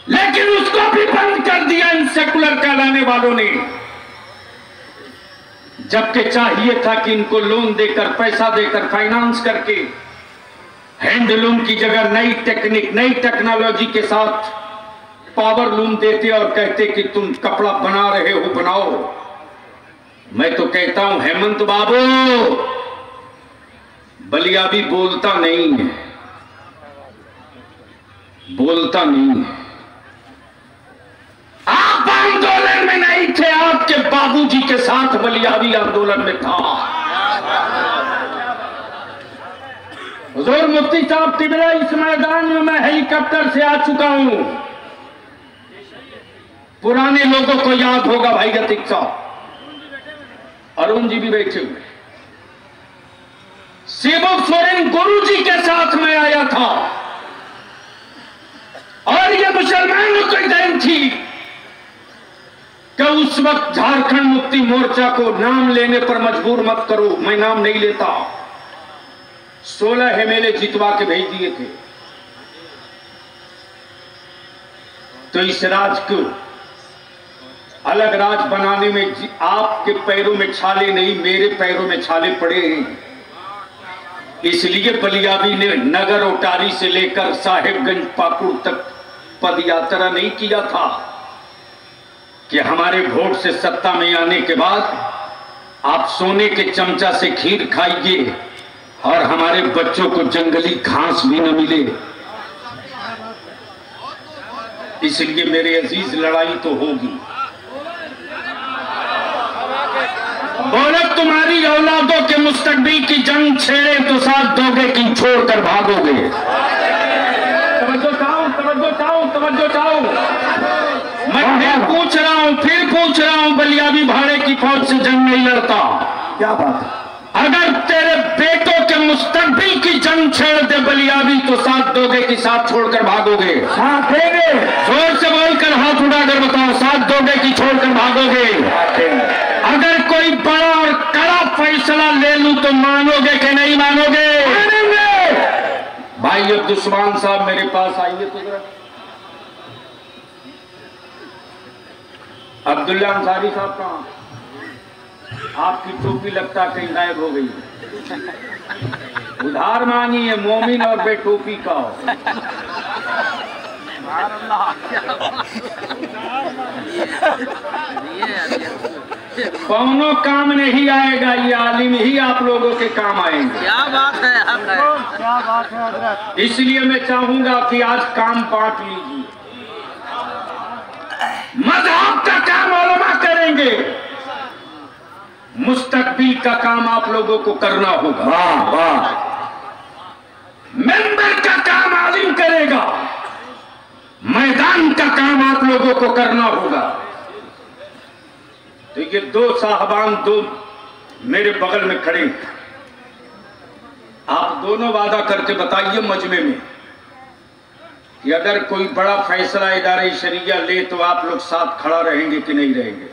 लेकिन उसको भी बंद कर दिया इन सेकुलर कहलाने वालों ने। जबकि चाहिए था कि इनको लोन देकर, पैसा देकर, फाइनेंस करके हैंडलूम की जगह नई टेक्निक, नई टेक्नोलॉजी के साथ पावर लूम देते और कहते कि तुम कपड़ा बना रहे हो, बनाओ। मैं तो कहता हूं हेमंत बाबू, बलिया भी बोलता नहीं है, बोलता नहीं है। आप आंदोलन में नहीं थे, आपके बाबूजी के साथ बलियावी आंदोलन में था। हुजूर मुफ्ती साहब तिबरा, इस मैदान में मैं हेलीकॉप्टर से आ चुका हूं। पुराने लोगों को याद होगा, भाई अतीक साहब, अरुण जी भी बैठे हुए। सेवक सोरेन गुरु जी के साथ में आया था और ये मुसलमानों की देन थी कि उस वक्त झारखंड मुक्ति मोर्चा को नाम लेने पर मजबूर मत करो। मैं नाम नहीं लेता। 16 एमएलए जितवा के भेज दिए थे। तो इस राज को अलग राज बनाने में आपके पैरों में छाले नहीं, मेरे पैरों में छाले पड़े हैं। इसलिए बलियावी ने नगर ओटारी से लेकर साहेबगंज पाकुड़ तक पदयात्रा नहीं किया था कि हमारे वोट से सत्ता में आने के बाद आप सोने के चमचा से खीर खाइए और हमारे बच्चों को जंगली घास भी न मिले। इसलिए मेरे अजीज, लड़ाई तो होगी। बोले तुम्हारी औलादों के मुस्तकबिल की जंग छेड़े तो साथ दोगे कि छोड़कर भागोगे? तवज्जो चाहो, तवज्जो चाहो, तवज्जो चाहो। मैं पूछ रहा हूं, फिर पूछ रहा हूं, बलियावी भाड़े की फौज से जंग नहीं लड़ता। क्या बात है? अगर तेरे बेटों के मुस्तकबिल की जंग छेड़ दे बलियावी, तो साथ दोगे कि साथ छोड़कर भागोगे? साथ देंगे। जोर से बोलकर हाथ उठाकर बताओ, साथ दोगे कि छोड़कर भागोगे? अगर कोई बड़ा और कड़ा फैसला ले लूं तो मानोगे कि नहीं मानोगे? मानेंगे। भाई अब्दुस्मान साहब मेरे पास आइए तो जरा। अब्दुल्ला अंसारी साहब कहाँ? आपकी टोपी लगता कहीं गायब हो गई। उधार मांगिए, मोमिन और बेटोपी का हो। कौनो काम नहीं आएगा, ये आलिम ही आप लोगों के काम आएंगे। क्या बात है, क्या बात है हजरत। इसलिए मैं चाहूंगा कि आज काम बांट लीजिए। मजहब का काम उलमा करेंगे, मुस्तकबिल का काम आप लोगों को करना होगा। वाह वाह। मेंबर का काम आलिम करेगा, मैदान का काम आप लोगों को करना होगा। तो ये दो साहबान, दो मेरे बगल में खड़े, आप दोनों वादा करके बताइए मजमे में कि अगर कोई बड़ा फैसला इदारे शरिया ले तो आप लोग साथ खड़ा रहेंगे कि नहीं रहेंगे?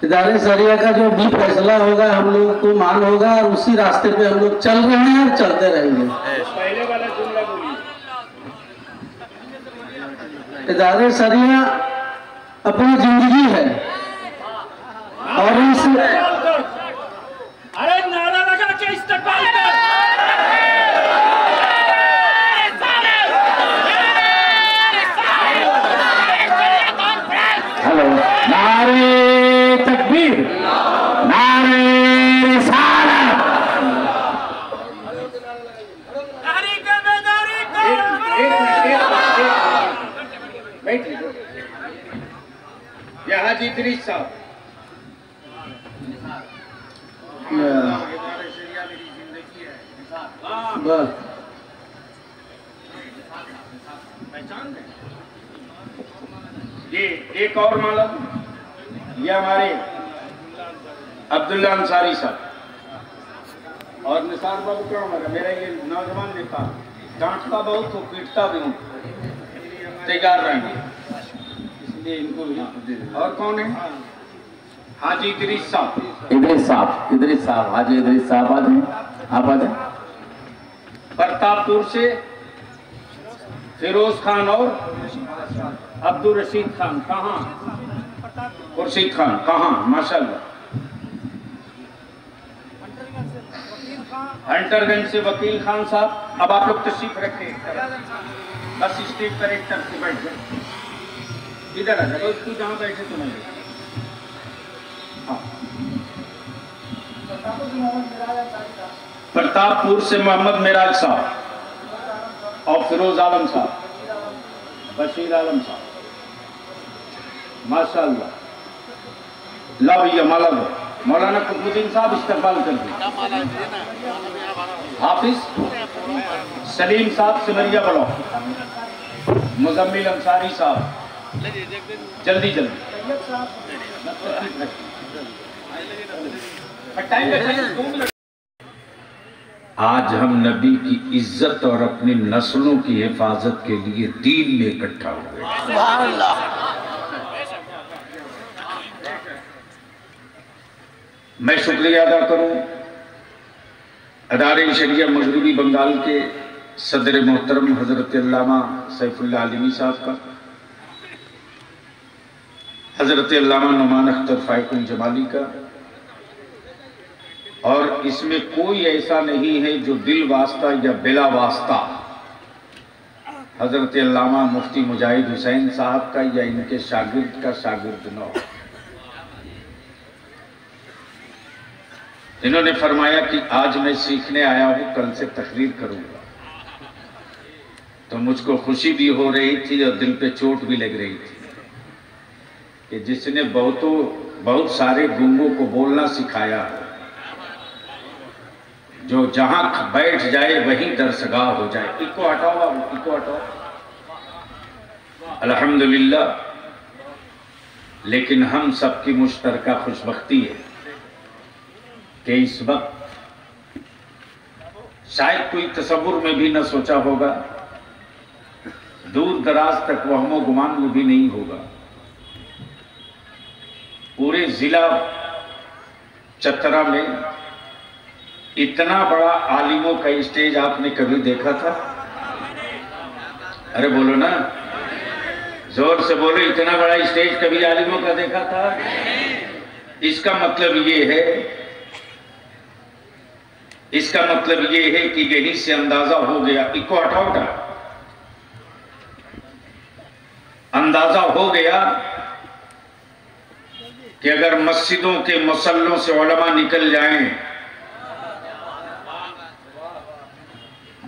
इदारे शरिया का जो भी फैसला होगा हम लोग को मान होगा और उसी रास्ते पे हम लोग चल रहे हैं और चलते रहेंगे। पहले वाला जुमला बोलिए। इदारे शरिया अपनी जिंदगी है और इस अरे नारा लगा के इस्तेमाल कर। तकबीर, नारे रिसालत। ये हाजी इदरीस साहब, बस ये एक और मालूम, ये हमारे अब्दुल्ला अंसारी साहब और निसार बाबू क्या हमारा, मेरा ये नौजवान नेता डांटता बहुत तो पीटता भी हूँ, तैयार रहेंगे इसलिए इनको भी। और कौन है? हाजी इदरीस साहब। इदरीस साहब, हाजी इदरीस साहब आ जाए, आप आ जाए। प्रतापपुर से फिरोज खान और अब्दुल रशीद खान, कहाँ? खुर्शीद खान, कहाँ? माशाल्लाह। हंटरगंज से वकील खान साहब। अब आप लोग तशरीफ रखें, बस स्टेज पर एक तरफ से बैठ जाए, इधर आ जाओ, इसकी जहाँ बैठे तो नहीं। हाँ। प्रतापपुर से मोहम्मद मिराज साहब और फिरोज आलम साहब, बशीर आलम साहब, माशाल्लाह। ला भैया माला दो। मौलाना कुतुबुद्दीन साहब इस्तकबाल कर दिए। हाफिज सलीम साहब सिमरिया ब्लॉक, मुजम्मिल अंसारी साहब, जल्दी जल्दी आज हम नबी की इज्जत और अपनी नस्लों की हिफाजत के लिए दीन में इकट्ठा हुए। मैं शुक्रिया अदा करूं अदारे शरिया मगरबी बंगाल के सदर मोहतरम हजरत अल्लामा सैफुल्लाह आलिमी साहब का, हजरत अल्लामा नुमान अख्तर फाइकुल जमाली का, और इसमें कोई ऐसा नहीं है जो दिल वास्ता या बिला वास्ता हजरत अल्लामा मुफ्ती मुजाहिद हुसैन साहब का या इनके शागिर्द का शागिर्द न हो। इन्होंने फरमाया कि आज मैं सीखने आया हूं, कल से तकरीर करूंगा, तो मुझको खुशी भी हो रही थी और दिल पे चोट भी लग रही थी कि जिसने बहुत सारे गूंगों को बोलना सिखाया, जो जहां बैठ जाए वहीं दरसगाह हो जाए। इको हटाओ बाबू, इको हटाओ। अल्हम्दुलिल्लाह, लेकिन हम सबकी मुश्तरका खुशबख्ती है कि इस वक्त शायद कोई तसव्वुर में भी न सोचा होगा, दूर दराज तक वहमो गुमान में भी नहीं होगा, पूरे जिला चतरा में इतना बड़ा आलिमों का स्टेज आपने कभी देखा था? अरे बोलो ना, जोर से बोलो, इतना बड़ा स्टेज कभी आलिमों का देखा था? इसका मतलब ये है कि यहीं से अंदाजा हो गया, इको हटाओ, अंदाजा हो गया कि अगर मस्जिदों के मुसल्लों से उलमा निकल जाएं,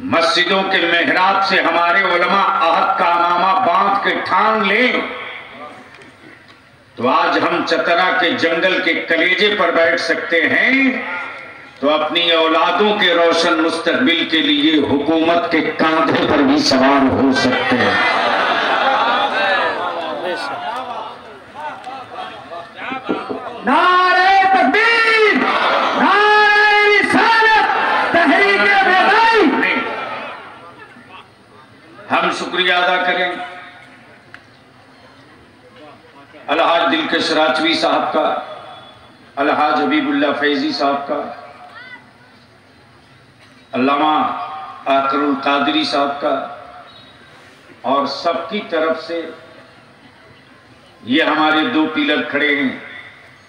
मस्जिदों के मेहराब से हमारे उलमा आहद का अमामा बांध के ठान लें, तो आज हम चतरा के जंगल के कलेजे पर बैठ सकते हैं, तो अपनी औलादों के रोशन मुस्तकबिल के लिए हुकूमत के कांधे पर भी सवार हो सकते हैं। नारे तकबीर, नारे रिसालत, तहरीके बेदाई। हम शुक्रिया अदा करें अलहाज दिलकश राजवी साहब का, अलहाज हबीबुल्लाह फैजी साहब का, अल्लामा आकरुल कादरी साहब का, और सबकी तरफ से ये हमारे दो पिलर खड़े हैं,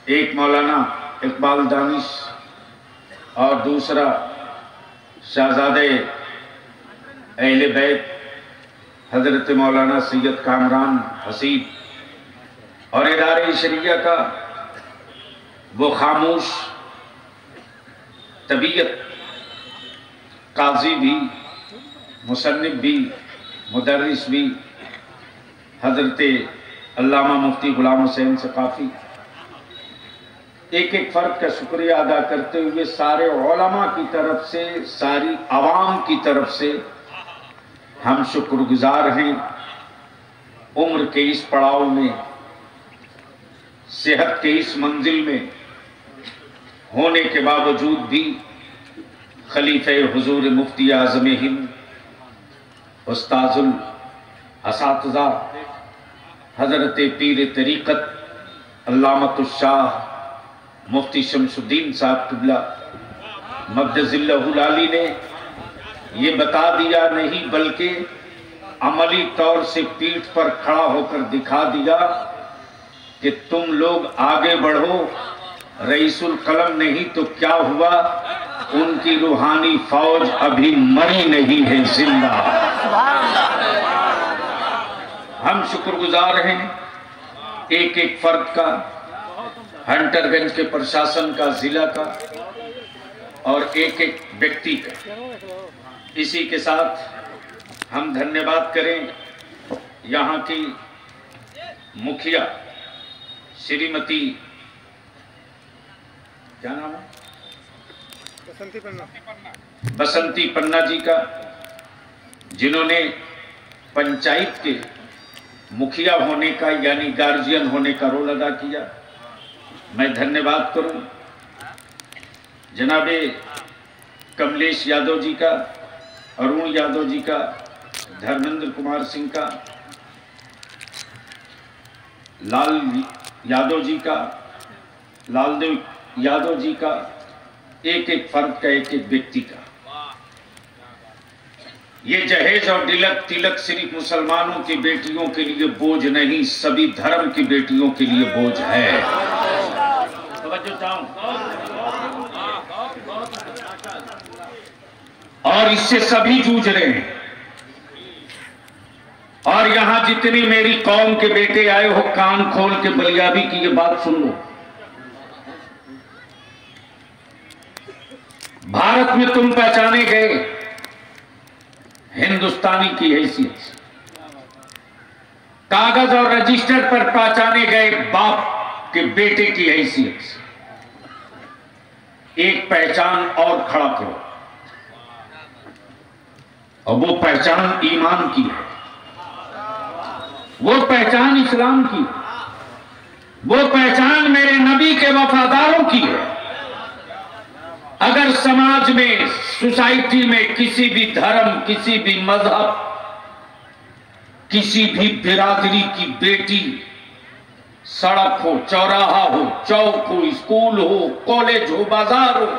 एक मौलाना इकबाल दानिश और दूसरा शहजादे अहले बैत हजरत मौलाना सैयद कामरान हसीब, और इदारे शरिया का वो खामोश तबीयत, काजी भी, मुसन्निफ भी, मुदर्रिस भी, हजरत अल्लामा मुफ्ती गुलाम हुसैन सकाफी, एक एक फर्द का शुक्रिया अदा करते हुए सारे उलमा की तरफ से, सारी आवाम की तरफ से हम शुक्रगुजार हैं। उम्र के इस पड़ाव में, सेहत के इस मंजिल में होने के बावजूद भी खलीफे हुजूर मुफ्ती आज़म हिंद उस्ताजुल असातिज़ा हजरत पीर तरीक़त अल्लामतुश्शाह मुफ्ती शमसुद्दीन साहब क़िबला मक़दसिल्लाहुल आली ने ये बता दिया नहीं बल्कि अमली तौर से पीठ पर खड़ा होकर दिखा दिया कि तुम लोग आगे बढ़ो, रईसुल कलम नहीं तो क्या हुआ, उनकी रूहानी फौज अभी मरी नहीं है, जिंदा। हम शुक्रगुजार हैं एक एक फर्द का, हंटरगंज के प्रशासन का, जिला का और एक एक व्यक्ति का। इसी के साथ हम धन्यवाद करें यहाँ की मुखिया श्रीमती, क्या नाम है, बसंती पन्ना जी का, जिन्होंने पंचायत के मुखिया होने का यानी गार्जियन होने का रोल अदा किया। मैं धन्यवाद करूं जनाबे कमलेश यादव जी का, अरुण यादव जी का, धर्मेंद्र कुमार सिंह का, लाल यादव जी का, लालदेव यादव जी का, एक एक फर्द का, एक एक व्यक्ति का। ये जहेज और तिलक सिर्फ मुसलमानों की बेटियों के लिए बोझ नहीं, सभी धर्म की बेटियों के लिए बोझ है। और इससे सभी जूझ रहे हैं। और यहां जितनी मेरी कौम के बेटे आए हो, कान खोल के बलियाबी की ये बात सुन लो। भारत में तुम पहचाने गए हिंदुस्तानी की हैसियत से, कागज और रजिस्टर पर पहचाने गए बाप के बेटे की हैसियत से। एक पहचान और खड़ा करो, और वो पहचान ईमान की है, वो पहचान इस्लाम की, वो पहचान मेरे नबी के वफादारों की है। अगर समाज में, सोसाइटी में किसी भी धर्म, किसी भी मजहब, किसी भी बिरादरी की बेटी, सड़क हो, चौराहा हो, चौक हो, स्कूल हो, कॉलेज हो, बाजार हो,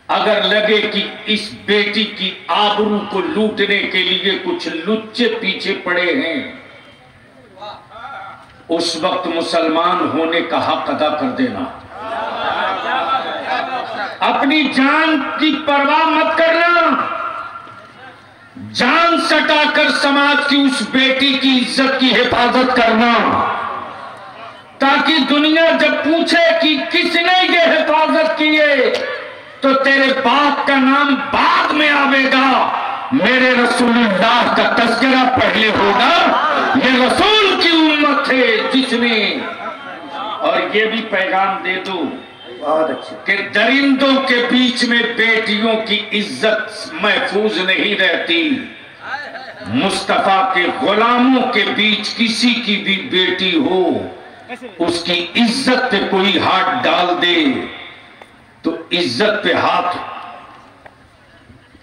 अगर लगे कि इस बेटी की आबरू को लूटने के लिए कुछ लुच्चे पीछे पड़े हैं, उस वक्त मुसलमान होने का हक अदा कर देना। अपनी जान की परवाह मत करना, जान सटाकर समाज की उस बेटी की इज्जत की हिफाजत करना, ताकि दुनिया जब पूछे कि किसने ये हिफाजत की है, तो तेरे बाप का नाम बाद में आवेगा, मेरे रसूलुल्लाह का तज़किरा पहले होगा। ये रसूल की उम्मत है जिसने, और ये भी पैगाम दे दो बहुत अच्छे कि दरिंदों के बीच में बेटियों की इज्जत महफूज नहीं रहती। मुस्तफा के गुलामों के बीच किसी की भी बेटी हो, उसकी इज्जत पे कोई हाथ डाल दे तो इज्जत पे हाथ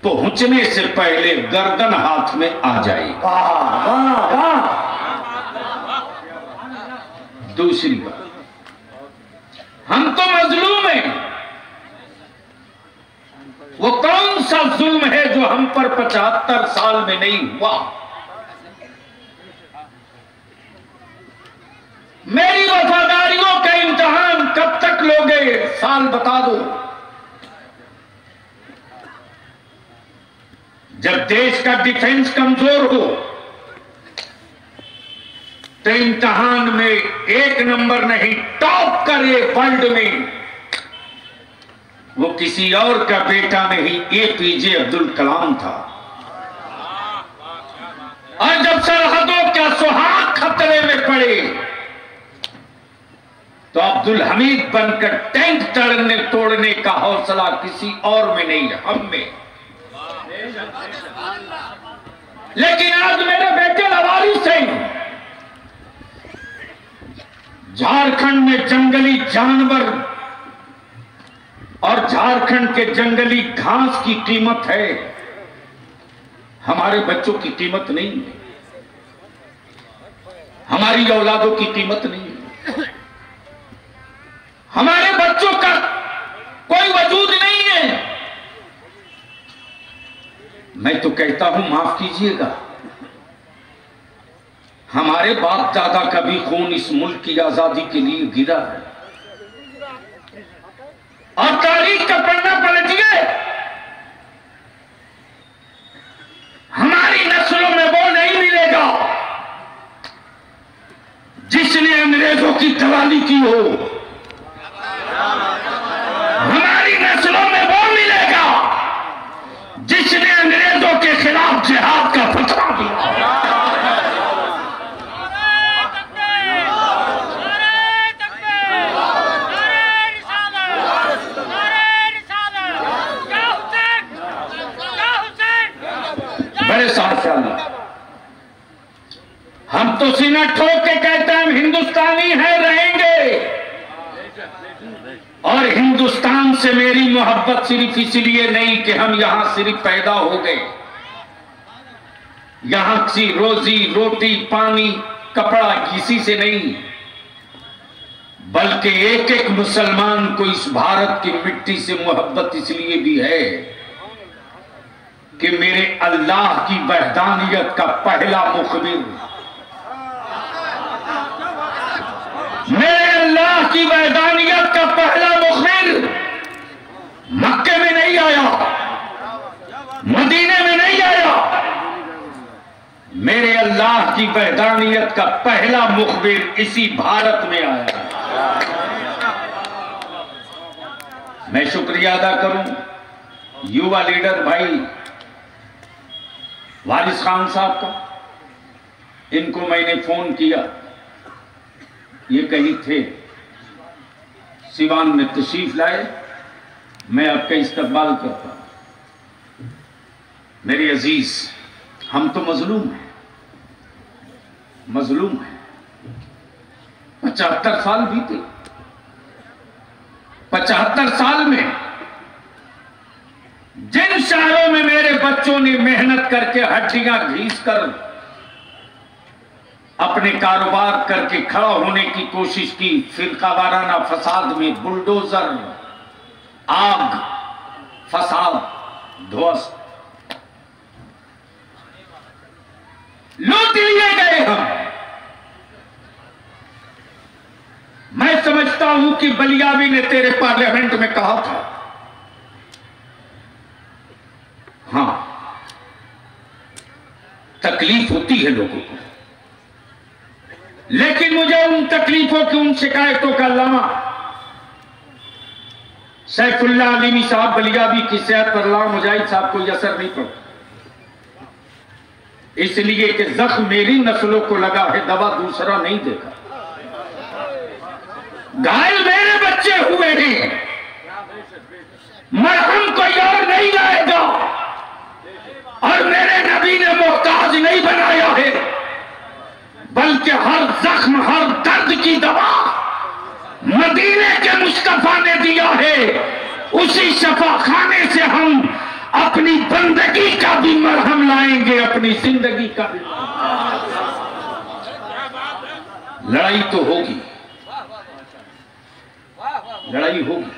पहुंचने से पहले गर्दन हाथ में आ जाएगी। दूसरी बात, हम तो मजलूम हैं। वो कौन सा जुल्म है जो हम पर 75 साल में नहीं हुआ? मेरी वफादारियों का इम्तिहान कब तक लोगे? साल बता दो। जब देश का डिफेंस कमजोर हो तो इम्तिहान में 1 नंबर नहीं टॉप करे वर्ल्ड में, वो किसी और का बेटा नहीं, APJ अब्दुल कलाम था। और जब सरहदों का सुहाग खतरे में पड़े तो अब्दुल हमीद बनकर टैंक तोड़ने का हौसला किसी और में नहीं, हम में। लेकिन आज मेरे बेटे लवारिस सिंह झारखंड में जंगली जानवर और झारखंड के जंगली घास की कीमत है, हमारे बच्चों की कीमत नहीं है, हमारी औलादों की कीमत नहीं है, हमारे बच्चों का कोई वजूद नहीं है। मैं तो कहता हूं माफ कीजिएगा, हमारे बाप दादा का भी खून इस मुल्क की आजादी के लिए गिरा है। और तारीख का पन्ना पलटिए, हमारी नस्लों में वो नहीं मिलेगा जिसने अंग्रेजों की दलाली की हो। हमारी नस्लों में वो मिलेगा जिसने अंग्रेजों के खिलाफ जिहाद का फतवा दिया। बड़े साथ हम तो सीना ठोक के कहते हैं हम हिंदुस्तानी हैं, रहेंगे। और हिंदुस्तान से मेरी मोहब्बत सिर्फ इसलिए नहीं कि हम यहां सिर्फ पैदा हो गए, यहां की रोजी रोटी पानी कपड़ा किसी से नहीं, बल्कि एक एक मुसलमान को इस भारत की मिट्टी से मोहब्बत इसलिए भी है कि मेरे अल्लाह की वहदानियत का पहला मुखबिर, मेरे अल्लाह की वहदानियत का पहला मुखबिर मक्के में नहीं आया, मदीने में नहीं आया, मेरे अल्लाह की वहदानियत का पहला मुखबिर इसी भारत में आया। मैं शुक्रिया अदा करूं युवा लीडर भाई वारिस खान साहब का, इनको मैंने फोन किया, ये कहीं थे, सिवान में तशरीफ लाए, मैं आपका इस्तकबाल करता हूं। मेरे अजीज, हम तो मजलूम हैं, मजलूम हैं। 75 साल बीते, 75 साल में जिन शहरों में मेरे बच्चों ने मेहनत करके हड्डियां घीस कर अपने कारोबार करके खड़ा होने की कोशिश की, फिरकावाराना फसाद में बुलडोजर, आग, फसाद, ध्वस्त, लूट लिए गए हम। मैं समझता हूं कि बलियावी ने तेरे पार्लियामेंट में कहा था, हां तकलीफ होती है लोगों को, लेकिन मुझे उन तकलीफों की, उन शिकायतों का अल्लामा सैफुल्लाह अलीमी साहब बलियावी की सेहत पर अल्लामा मुजाहिद साहब कोई असर नहीं पड़ा, इसलिए कि जख्म मेरी नस्लों को लगा है, दवा दूसरा नहीं देखा। घायल मेरे बच्चे हुए हैं, मरहम कोई और नहीं लाएगा, और मेरे नबी ने मोहताज नहीं बनाया है, बल्कि हर जख्म हर दर्द की दवा मदीने के मुस्तफा ने दिया है। उसी शफा खाने से हम अपनी बंदगी का भी मरहम लाएंगे, अपनी जिंदगी का भी। लड़ाई तो होगी, लड़ाई होगी।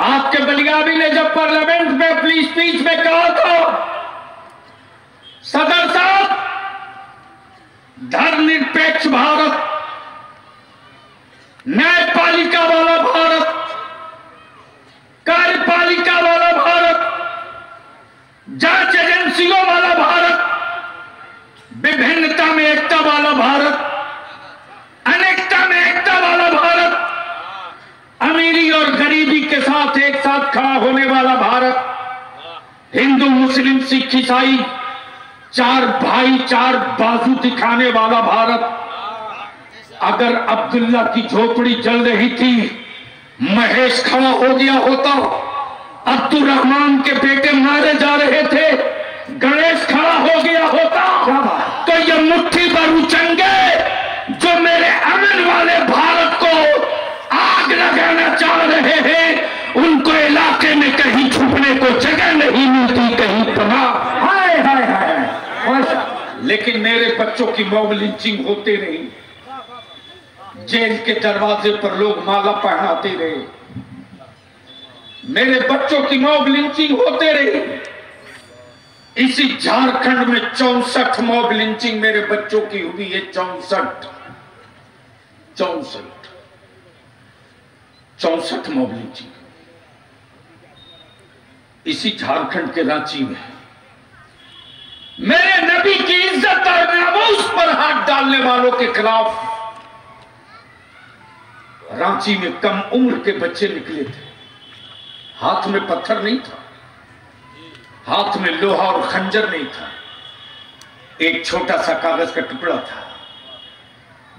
आपके बलियावी ने जब पार्लियामेंट में अपनी स्पीच में कहा था, सदर साहब धर्मनिरपेक्ष भारत, न्यायपालिका वाला भारत, कार्यपालिका वाला भारत, जांच एजेंसियों वाला भारत, विभिन्नता में एकता वाला भारत, अनेकता में एकता वाला भारत, अमीरी और गरीबी के साथ एक साथ खड़ा होने वाला भारत, हिंदू मुस्लिम सिख ईसाई चार भाई चार बाजू दिखाने वाला भारत। अगर अब्दुल्ला की झोपड़ी जल रही थी, महेश खड़ा हो गया होता, अब्दुल रहमान के बेटे मारे जा रहे थे, गणेश खड़ा हो गया होता, तो ये मुट्ठी भर उचंगे जो मेरे अमन वाले भारत को आग लगाना चाह रहे हैं, उनको इलाके में कहीं छुपने को जगह नहीं मिलती, कहीं पनाह। हाय हाय हाय। लेकिन मेरे बच्चों की मॉब लिंचिंग होते रही, जेल के दरवाजे पर लोग माला पहनाते रहे, मेरे बच्चों की मॉब लिंचिंग होते रही। इसी झारखंड में 64 मॉब लिंचिंग मेरे बच्चों की हुई है। 64 मॉब लिंचिंग इसी झारखंड के रांची में। मेरे नबी की इज्जत और नामूस पर हाथ डालने वालों के खिलाफ रांची में कम उम्र के बच्चे निकले थे। हाथ में पत्थर नहीं था, हाथ में लोहा और खंजर नहीं था, एक छोटा सा कागज का टुकड़ा था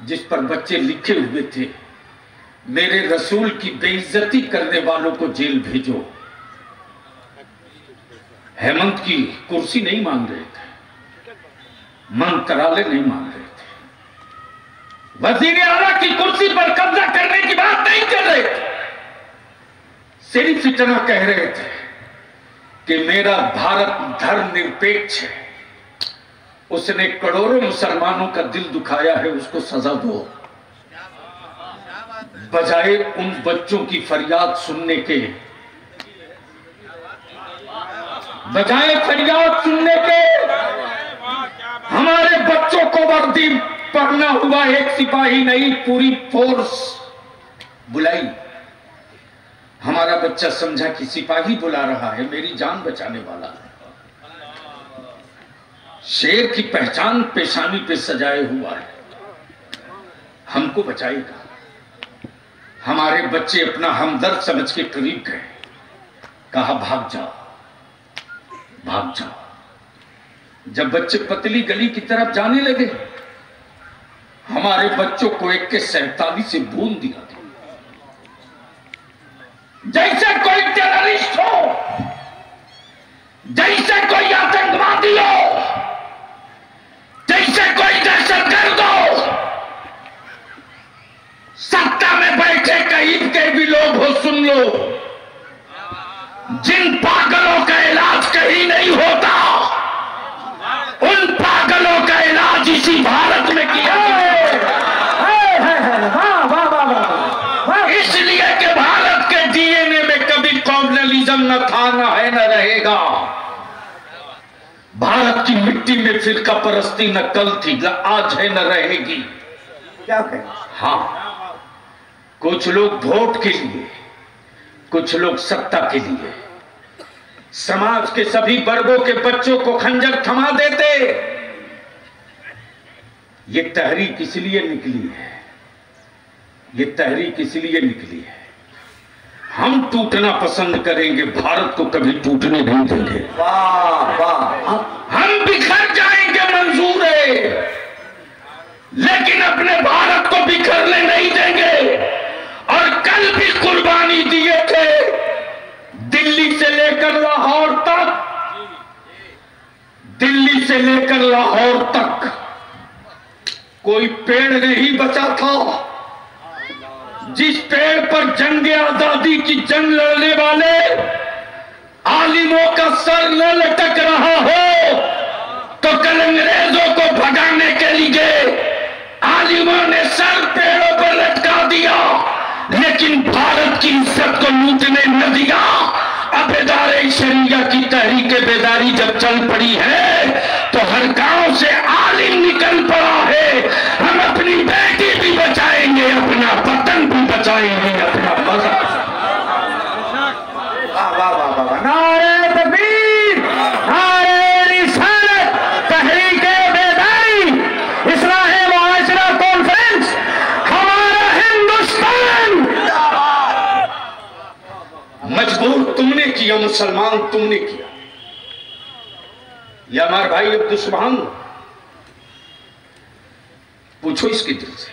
जिस पर बच्चे लिखे हुए थे, मेरे रसूल की बेइज्जती करने वालों को जेल भेजो। हेमंत की कुर्सी नहीं मांग रहे थे, मंत्रालय नहीं मांग रहे थे, वजीर आला की कुर्सी पर कब्जा करने की बात नहीं कर रहे थे, सिर्फ इतना कह रहे थे कि मेरा भारत धर्मनिरपेक्ष है, उसने करोड़ों मुसलमानों का दिल दुखाया है, उसको सजा दो। बजाय उन बच्चों की फरियाद सुनने के, बजाय फरियाद सुनने के, हमारे बच्चों को वर्दी पढ़ना हुआ एक सिपाही नहीं, पूरी फोर्स बुलाई। हमारा बच्चा समझा कि सिपाही बुला रहा है, मेरी जान बचाने वाला है। शेर की पहचान पेशानी पे सजाए हुआ है, हमको बचाएगा। हमारे बच्चे अपना हमदर्द समझ के करीब गए, कहा भाग जाओ भाग जाओ। जब बच्चे पतली गली की तरफ जाने लगे, हमारे बच्चों को एक के 47 से बूंद दिया था, जैसे कोई टेररिस्ट हो, जैसे कोई आतंकवादी हो, जैसे कोई दहशतगर्द हो। सत्ता में बैठे कहीं के भी लोग हो, सुन लो, जिन पागलों का इलाज कहीं नहीं होता, उन पागलों का इलाज इसी भारत में किया है। इसलिए कि भारत के डीएनए में कभी कॉम्युनलिज्म न था, न है, न रहेगा। भारत की मिट्टी में फिरका परस्ती न कल थी, न आज है, न रहेगी। क्या कहें? हाँ, कुछ लोग वोट के लिए, कुछ लोग सत्ता के लिए समाज के सभी वर्गों के बच्चों को खंजर थमा देते। ये तहरीक इसलिए निकली है, ये तहरीक इसलिए निकली है, हम टूटना पसंद करेंगे, भारत को कभी टूटने नहीं देंगे। वाह वाह, हम बिखर जाएंगे मंजूर है, लेकिन अपने भारत को बिखरने नहीं देंगे। और कल भी कुर्बानी दिए थे, दिल्ली से लेकर लाहौर तक, दिल्ली से लेकर लाहौर तक कोई पेड़ नहीं बचा था जिस पेड़ पर जंग आजादी की जंग लड़ने वाले आलिमों का सर न लटक रहा हो। तो कल अंग्रेजों को भगाने के लिए आलिमों ने सर पेड़ों पर लटका दिया, लेकिन भारत की इज्जत को लूटने न दिया। अबेदारे शरिया की तहरीक बेदारी जब चल पड़ी है, तो हर गांव से आलिम निकल पड़ा है। हम अपनी बेटी भी बचाएंगे, अपना वतन भी बचाएंगे, अपना वतन। नारे तकबीर, नारे रिसालत, तहरीक बेदारी, मुसलमान तुमने किया। या हमारे भाई अब्दुल सुभान, पूछो इसके दिल से।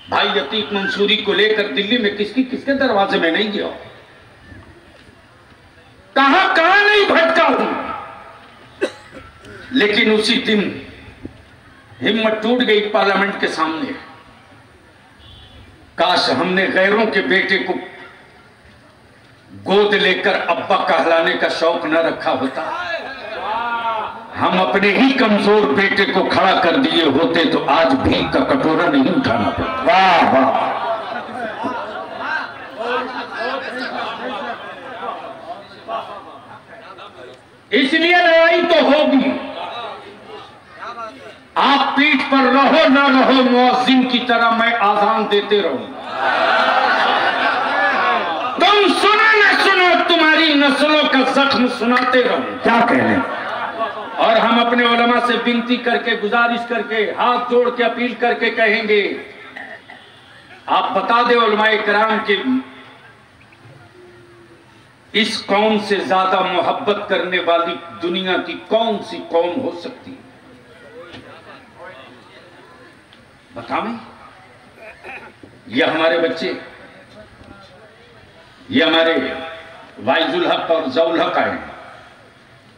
भाई अतीक मंसूरी को लेकर दिल्ली में किसके दरवाजे में नहीं गया, कहां नहीं भटका हूं, लेकिन उसी दिन हिम्मत टूट गई पार्लियामेंट के सामने। काश हमने गैरों के बेटे को गोद लेकर अब्बा कहलाने का शौक न रखा होता, हम अपने ही कमजोर बेटे को खड़ा कर दिए होते तो आज भीख का कटोरा नहीं उठाना पड़ता। वाह वाह। इसलिए लड़ाई तो होगी, आप पीठ पर रहो ना रहो, मुअज्जिन की तरह मैं आजान देते रहूंगा। तुम सुनो ना सुनो, तुम्हारी नस्लों का जख्म सुनाते रहूं। क्या कहने। और हम अपने उलमा से विनती करके, गुजारिश करके, हाथ जोड़ के अपील करके कहेंगे, आप बता दे उलमाए किराम के इस कौम से ज्यादा मोहब्बत करने वाली दुनिया की कौन सी कौम हो सकती है? बताएं। ये हमारे बच्चे, ये हमारे वाइजुल हक और जौल हक आए,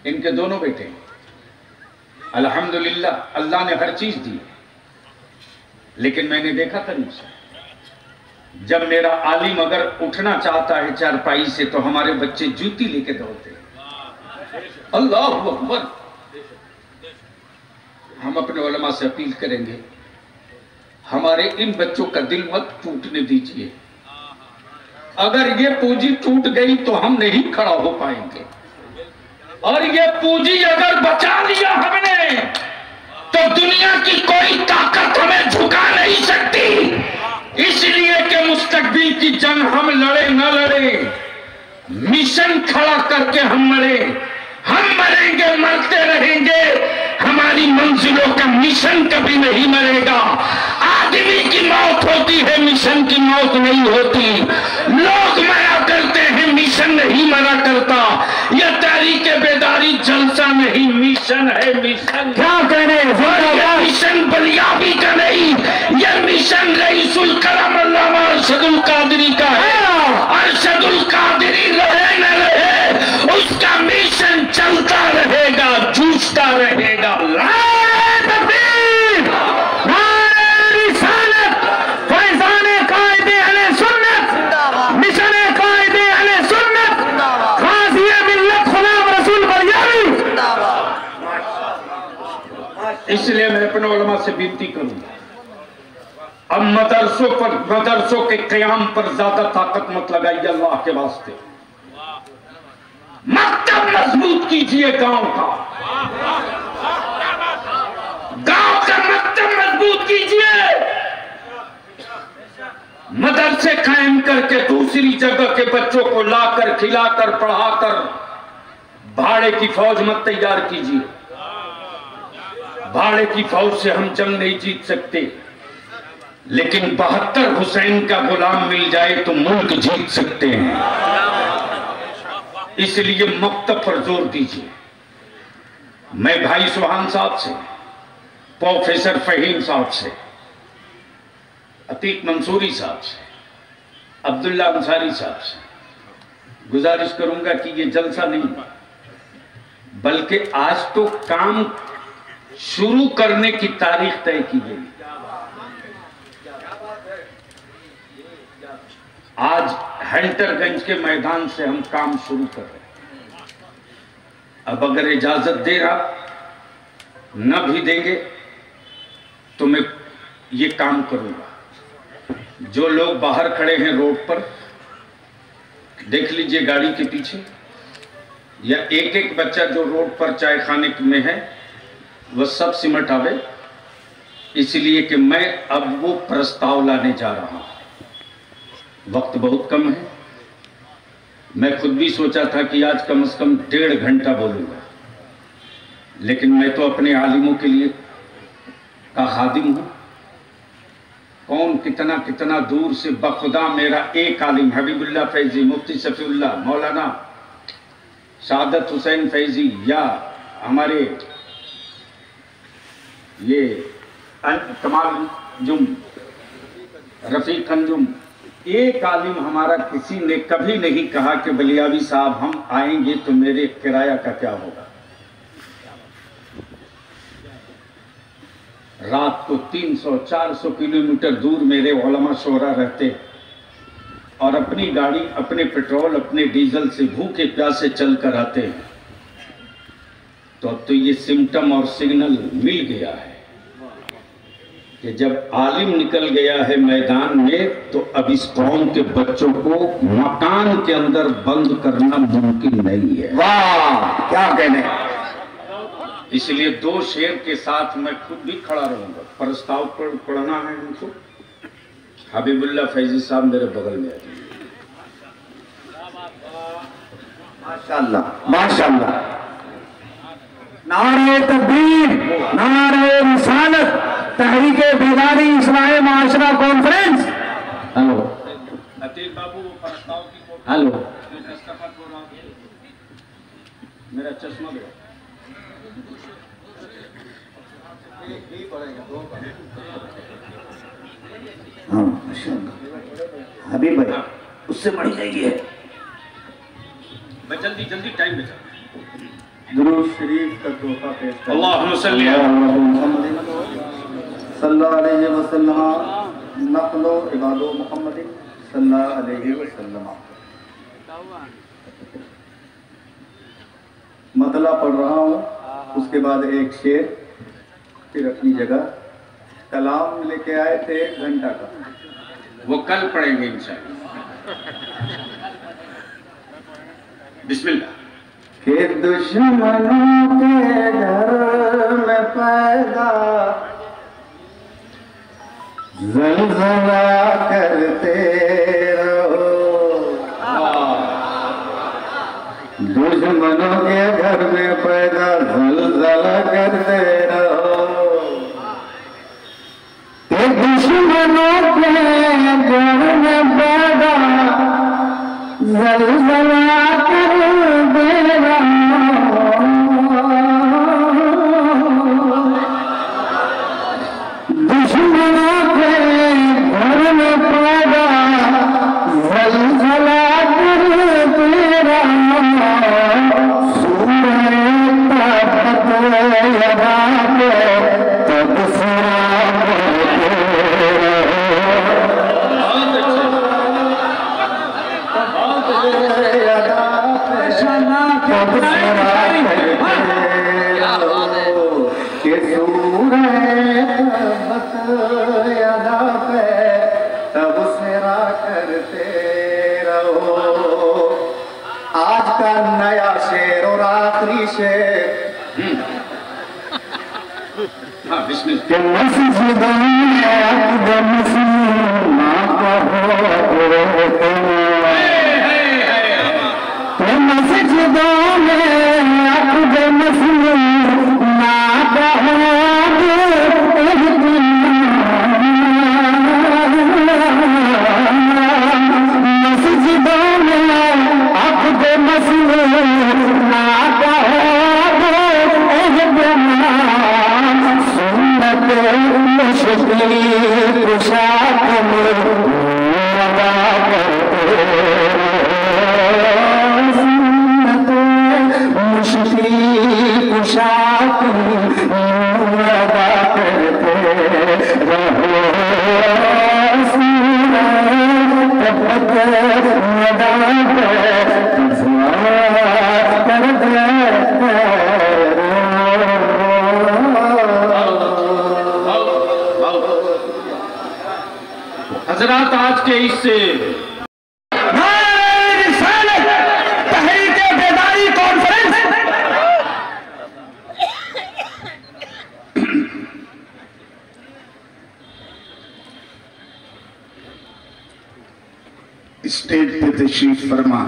इनके दोनों बेटे अल्हम्दुलिल्लाह अल्लाह ने हर चीज दी। लेकिन मैंने देखा करीब से, जब मेरा आलिम अगर उठना चाहता है चारपाई से तो हमारे बच्चे जूती लेके दौड़ते हैं। अल्लाह अकबर। हम अपने उलमा से अपील करेंगे, हमारे इन बच्चों का दिल मत टूटने दीजिए। अगर ये पूंजी टूट गई तो हम नहीं खड़ा हो पाएंगे, और ये पूंजी अगर बचा लिया हमने तो दुनिया की कोई ताकत हमें झुका नहीं सकती। इसलिए कि मुस्तकबिल की जंग हम लड़े न लड़े, मिशन खड़ा करके हम मरे, हम मरेंगे मरते रहेंगे, हमारी मंजिलों का मिशन कभी नहीं मरेगा। आदमी की मौत होती है, मिशन की मौत नहीं होती। लोग मरा करते हैं, मिशन नहीं मरा करता। यह तहरीक बेदारी जलसा नहीं, मिशन है। मिशन क्या कहने, मिशन बलियाबी का नहीं, यह मिशन रईसुल करम अल्लामा अरशदुल कादरी का है। अरशदुल कादरी रहे न रहे, उसका मिशन चलता रहेगा, जूझता रहेगा। इसलिए मैं अपने उलमा से विनती करूंगा, अब मदरसों के क़याम पर ज्यादा ताकत मत लगाइए अल्लाह के वास्ते। मकतब मजबूत कीजिए, गांव का मकतब मजबूत कीजिए। मदरसे कायम करके दूसरी जगह के बच्चों को लाकर, खिलाकर, पढ़ाकर भाड़े की फौज मत तैयार कीजिए। भाड़े की फौज से हम जंग नहीं जीत सकते, लेकिन 72 हुसैन का गुलाम मिल जाए तो मुल्क जीत सकते हैं। इसलिए मकतब पर जोर दीजिए। मैं भाई सुभान साहब से, प्रोफेसर फहीम साहब से, अतीक मंसूरी साहब से, अब्दुल्ला अंसारी साहब से गुजारिश करूंगा कि ये जलसा नहीं, बल्कि आज तो काम शुरू करने की तारीख तय की गई। आज हंटरगंज के मैदान से हम काम शुरू कर रहे हैं। अब अगर इजाजत दे रहा न भी देंगे तो मैं ये काम करूंगा। जो लोग बाहर खड़े हैं रोड पर, देख लीजिए गाड़ी के पीछे, या एक एक बच्चा जो रोड पर चाय खाने में है वह सब सिमट आवे, इसलिए कि मैं अब वो प्रस्ताव लाने जा रहा हूं। वक्त बहुत कम है। मैं खुद भी सोचा था कि आज कम से कम 1.5 घंटा बोलूंगा, लेकिन मैं तो अपने आलिमों के लिए का खादिम हूं। कौन कितना कितना दूर से बखुदा मेरा एक आलिम हबीबुल्लाह फैजी, मुफ्ती सफीउल्लाह, मौलाना सादत हुसैन फैजी, या हमारे ये कमाल जुम, रफीक अंजुम, एक आलिम हमारा किसी ने कभी नहीं कहा कि बलियावी साहब हम आएंगे तो मेरे किराया का क्या होगा। रात को 300-400 किलोमीटर दूर मेरे उलमा शोरा रहते और अपनी गाड़ी, अपने पेट्रोल, अपने डीजल से भूखे प्यासे चल कर आते हैं। तो ये सिम्टम और सिग्नल मिल गया है कि जब आलिम निकल गया है मैदान में तो अब इस कौम के बच्चों को मकान के अंदर बंद करना मुमकिन नहीं है। वाह क्या कहने। इसलिए 2 शेर के साथ मैं खुद भी खड़ा रहूंगा। प्रस्ताव पर पढ़ना है उनको। हबीबुल्लाह फैजी साहब मेरे बगल में आए। माशाअल्लाह माशाअल्लाह। नारे तकबीर, नारे रिसालत, तहरीके बेदारी इस्लाह माशरा कॉन्फ्रेंस। हेलो अतीक बाबू प्रस्ताव की हेलो, मेरा चश्मा दो। हाँ माशाअल्लाह हबीब भाई, उससे बड़ी जाएगी है। मैं जल्दी जल्दी टाइम बचा। दुरूद शरीफ का तोहफा पेश कर। अल्लाहुम्मा सल्ली सल्लल्लाहु अलैहि वसल्लम, नक़्लो इबादो मुहम्मद सल्लल्लाहु अलैहि वसल्लम। मतला पढ़ रहा हूँ, उसके बाद एक शेर, फिर अपनी जगह। कलाम लेके आए थे 1 घंटा का, वो कल पढ़ेंगे इंशाअल्लाह। बिस्मिल्लाह। कि दुश्मनों के घर में पैदा ज़लज़ला करते रहो, दुश्मनों के घर में पैदा ज़लज़ला करते रहो। दुश्मनों के घर में पैदा ज़लज़ला कर देना, दुश्मनों के घर में पैदा ज़लज़ला कर देना। आज का नया शेर और आखिरी शेर। हाँ बिस्मिल्लाह। कि मस्जिदों में अक़द मुसलमान कहो, तो मस्जिदों में अक़द मुसलमान कहो, मस्जिदों में अक़द मुसलमान कहो, मुश्किल कुशात में अदा करते, मुश्किल कुशात में अदा करते रहो, हजरात आज के इस तहरीके बेदारी कॉन्फ्रेंस स्टेज पे तशरीफ फरमा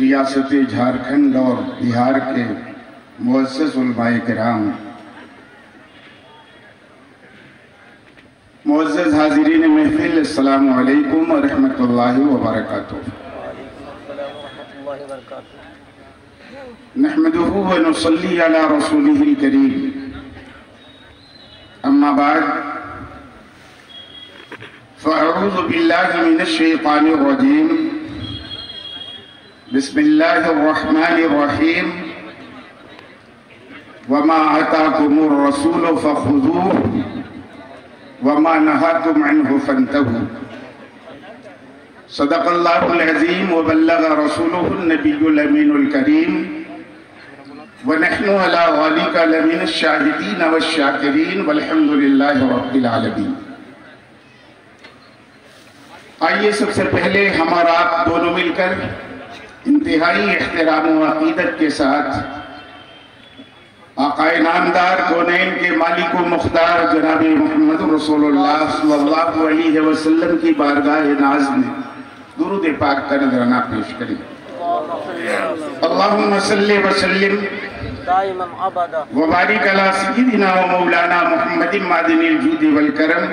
रियासत झारखंड और बिहार के मुअज़्ज़ज़ उलमाए किराम, मुअज़्ज़ज़ हाज़िरीन महफ़िल, अस्सलामु अलैकुम व रहमतुल्लाहि व बरकातुहू। नहमदुहु व नुसल्ली अला रसूलिहिल करीम। अम्मा बाद, फ़अऊज़ु बिल्लाहि मिनश शैतानिर रजीम। बिस्मिल्लाहिर रहमानिर रहीम। वमा आताकुमुर रसूलु फ़ख़ुज़ूहु वमा नहाकुम अन्हु फ़ंतहू। सदक़ल्लाहुल अज़ीम व बल्लग़ रसूलुहुन नबियुल अमीनुल करीम व नहनु अला ज़ालिका लमिनश शाहिदीन वश शाकिरीन वल्हम्दुलिल्लाहि रब्बिल आलमीन। आइए सबसे पहले हम और आप दोनों मिलकर इंतहाई एहतराम व अक़ीदत के साथ आक़ाए नामदार कौनैन के मालिक व मुख्तार जनाब मुहम्मद रसूलुल्लाह सल्लल्लाहु अलैहि वसल्लम की बारगाह नाज़ में दुरूद पाक का नज़राना पेश करें। अल्लाहुम्मा सल्लि व सल्लिम व बारिक अला सय्यिदिना व मौलाना मुहम्मदिन मादिनिल जूदि वल करम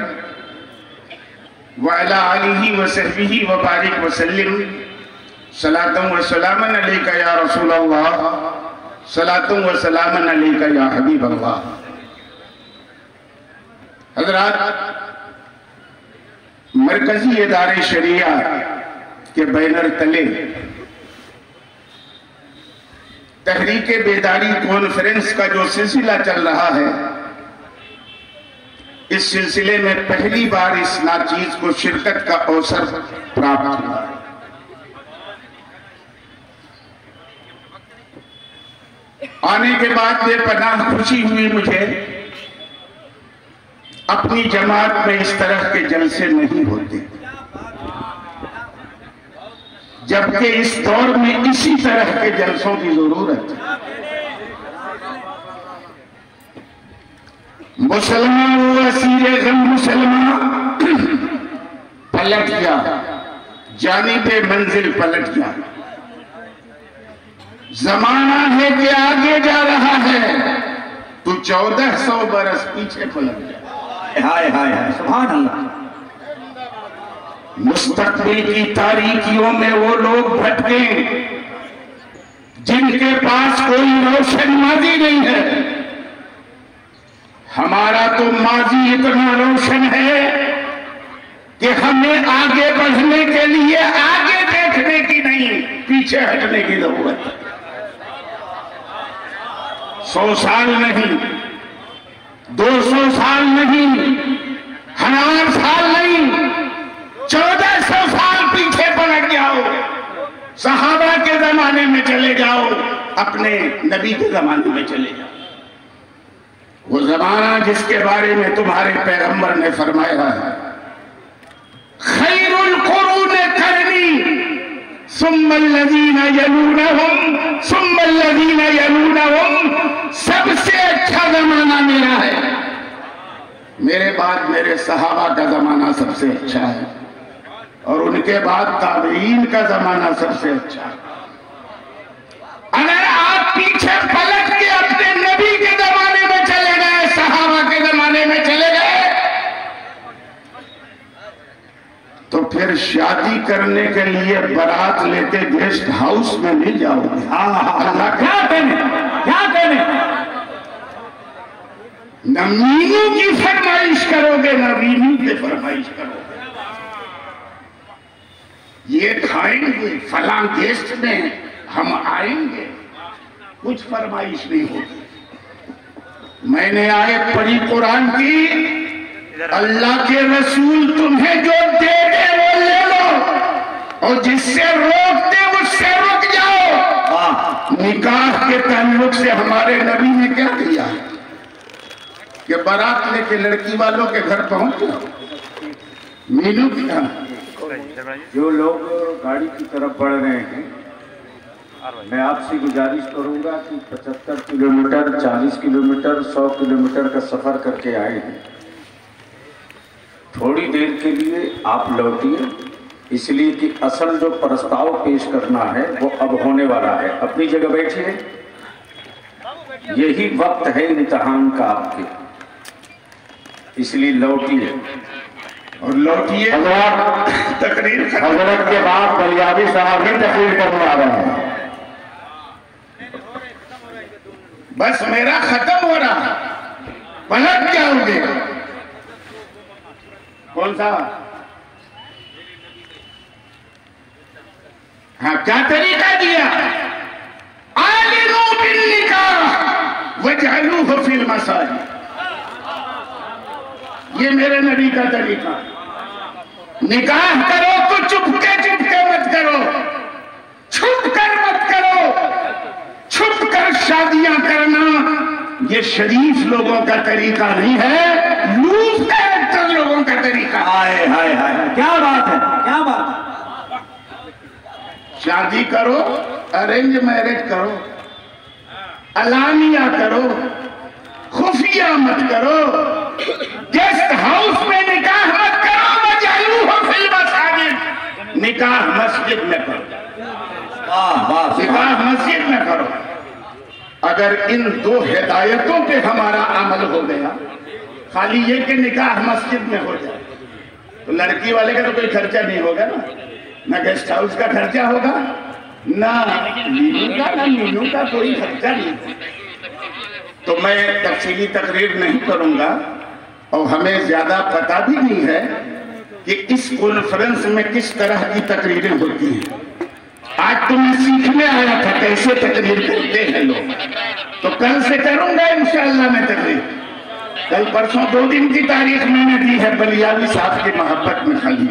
व अला आलिहि व सहबिहि व बारिक व सल्लिम सलातन व सलामन अलैका या रसूल अल्लाह सलातुम व सलामन अलैका या हबीब अल्लाह। हज़रात, मरकजी इदारे शरिया के बैनर तले तहरीके बेदारी कॉन्फ्रेंस का जो सिलसिला चल रहा है, इस सिलसिले में पहली बार इस नाचीज को शिरकत का अवसर प्राप्त हुआ। आने के बाद बेपनाह खुशी हुई मुझे। अपनी जमात में इस तरह के जलसे नहीं होते, जबकि इस दौर में इसी तरह के जलसों की जरूरत है। मुसलमान वो असीरे गम मुसलमान पलट गया, जानिबे मंजिल पलट गया। जमाना है कि आगे जा रहा है, तू 1400 बरस पीछे पलट गया। हाय हाय हाय, सुभान अल्लाह। मुस्तकबिल की तारीकियों में वो लोग भटके जिनके पास कोई रोशन माजी नहीं है। हमारा तो माजी इतना रोशन है कि हमें आगे बढ़ने के लिए आगे देखने की नहीं, पीछे हटने की जरूरत है। 100 साल नहीं, 200 साल नहीं, 1000 साल नहीं, 1400 साल पीछे पलट जाओ। सहाबा के जमाने में चले जाओ, अपने नबी के जमाने में चले जाओ। वो जमाना जिसके बारे में तुम्हारे पैगंबर ने फरमाया है, खैरुल कुरून करनी सुम्मल्लज़ीना यलूनहुम सुम्मल्लज़ीना यलूनहुम। सबसे अच्छा जमाना मेरा है, मेरे बाद मेरे सहाबा का जमाना सबसे अच्छा है, और उनके बाद ताबईन का जमाना सबसे अच्छा है। अगर आप पीछे पलट के अपने नबी के जमाने में चले गए, सहाबा के जमाने में चले गए, तो फिर शादी करने के लिए बारात लेके गेस्ट हाउस में नहीं जाओगे। अल्लाह क्या कहने, न मीनू की फरमाइश करोगे, न वीनू की फरमाइश करोगे। ये खाएंगे, फलां गेस्ट में हम आएंगे, कुछ फरमाइश नहीं होगी। मैंने आयत पढ़ी कुरान की, अल्लाह के रसूल तुम्हें जो दे दे वो ले लो, और जिससे रोक दे उससे रुक जाओ। निकाह के ताल्लुक से हमारे नबी ने क्या किया कि बारात लेके लड़की वालों के घर पहुंच गया। मीनू किया। जो लोग गाड़ी की तरफ बढ़ रहे हैं, मैं आपसे गुजारिश करूंगा कि 75 किलोमीटर, 40 किलोमीटर, 100 किलोमीटर का सफर करके आए हैं, थोड़ी देर के लिए आप लौटिए, इसलिए कि असल जो प्रस्ताव पेश करना है वो अब होने वाला है। अपनी जगह बैठिए, यही वक्त है इम्तिहान का आपके। इसलिए लौटिए और लौटिए। तकरीर हजरत के बाद बलियाबी साहब भी तकरीर करने आ रहे हैं। बस मेरा खत्म हो रहा, पलट जाओगे। कौन सा? हाँ, क्या तरीका दिया? आलिनू बिन निकाह वजअलूहु फिल मसाजिद। ये मेरे नबी का तरीका। निकाह करो तो चुपके चुपके मत करो, छुप कर मत करो। छुप कर शादियां करना ये शरीफ लोगों का तरीका नहीं है, लूज कैरेक्टर लोगों का तरीका। हाय हाय हाय, क्या बात है, क्या बात है। शादी करो, अरेंज मैरिज करो, अलानिया करो, खुफिया मत करो, गेस्ट हाउस में निकाह मत करो, वजअलूहु फिल मसाजिद। निकाह मस्जिद में करो, निकाह मस्जिद में करो। अगर इन दो हिदायतों पे हमारा अमल हो गया, खाली ये कि निकाह मस्जिद में हो जाए, तो लड़की वाले का तो कोई खर्चा नहीं होगा ना गेस्ट हाउस का खर्चा होगा, ना मीनू का, ना मीनू का कोई खर्चा नहीं। तो मैं तफसीली तकरीर नहीं करूंगा और हमें ज्यादा पता भी नहीं है कि इस कॉन्फ्रेंस में किस तरह की तकरीरें होती हैं। आज तो मैं सीखने आया था कैसे तकरीर करते हैं लोग, तो कल से करूंगा इंशाअल्लाह मैं तकरीर। कल परसों 2 दिन की तारीख मैंने दी है बलियाबी साहब की मोहब्बत में खाली,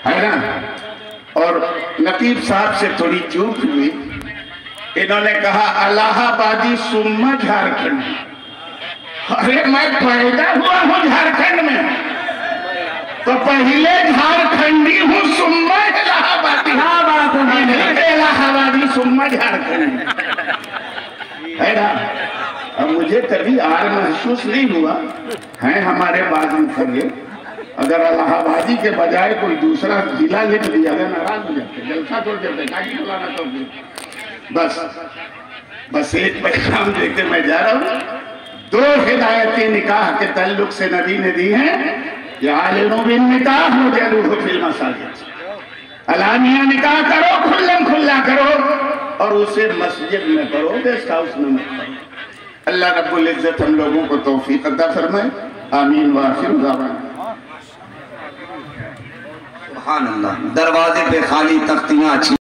है ना। और नकीब साहब से थोड़ी चूक हुई, इन्होंने कहा इलाहाबादी सुम्मा झारखंड। अरे मैं पैदा हुआ हूं झारखंड में, तो पहले झारखंडी हूँ, सुम्मा इलाहाबादी। हाँ बात है, इलाहाबादी सुम्मा झारखंड है ना। अब मुझे कभी आर महसूस नहीं हुआ है हमारे बाद में करिए। अगर इलाहाबादी के बजाय कोई दूसरा जिला लिख दिया गया, नाराज हो जाते, जलसा तोड़ देते, गाड़ी चलाना तोड़ देते। बस एक पैगाम देके मैं जा रहा हूँ। 2 हिदायतें निकाह के ताल्लुक से नबी ने दी हैं, आलिनू बिन निकाह वजअलूहु फिल मसाजिद। अलानिया निकाह करो, खुल्लम खुल्ला करो, और उसे मस्जिद में करो, गेस्ट हाउस में मत करो। अल्लाह रब्बुल इज्जत हम लोगों को तौफीक अता फरमाए। आमीन व आखिर दावाना। सुभान अल्लाह। दरवाजे पे खाली तख्तियां अच्छी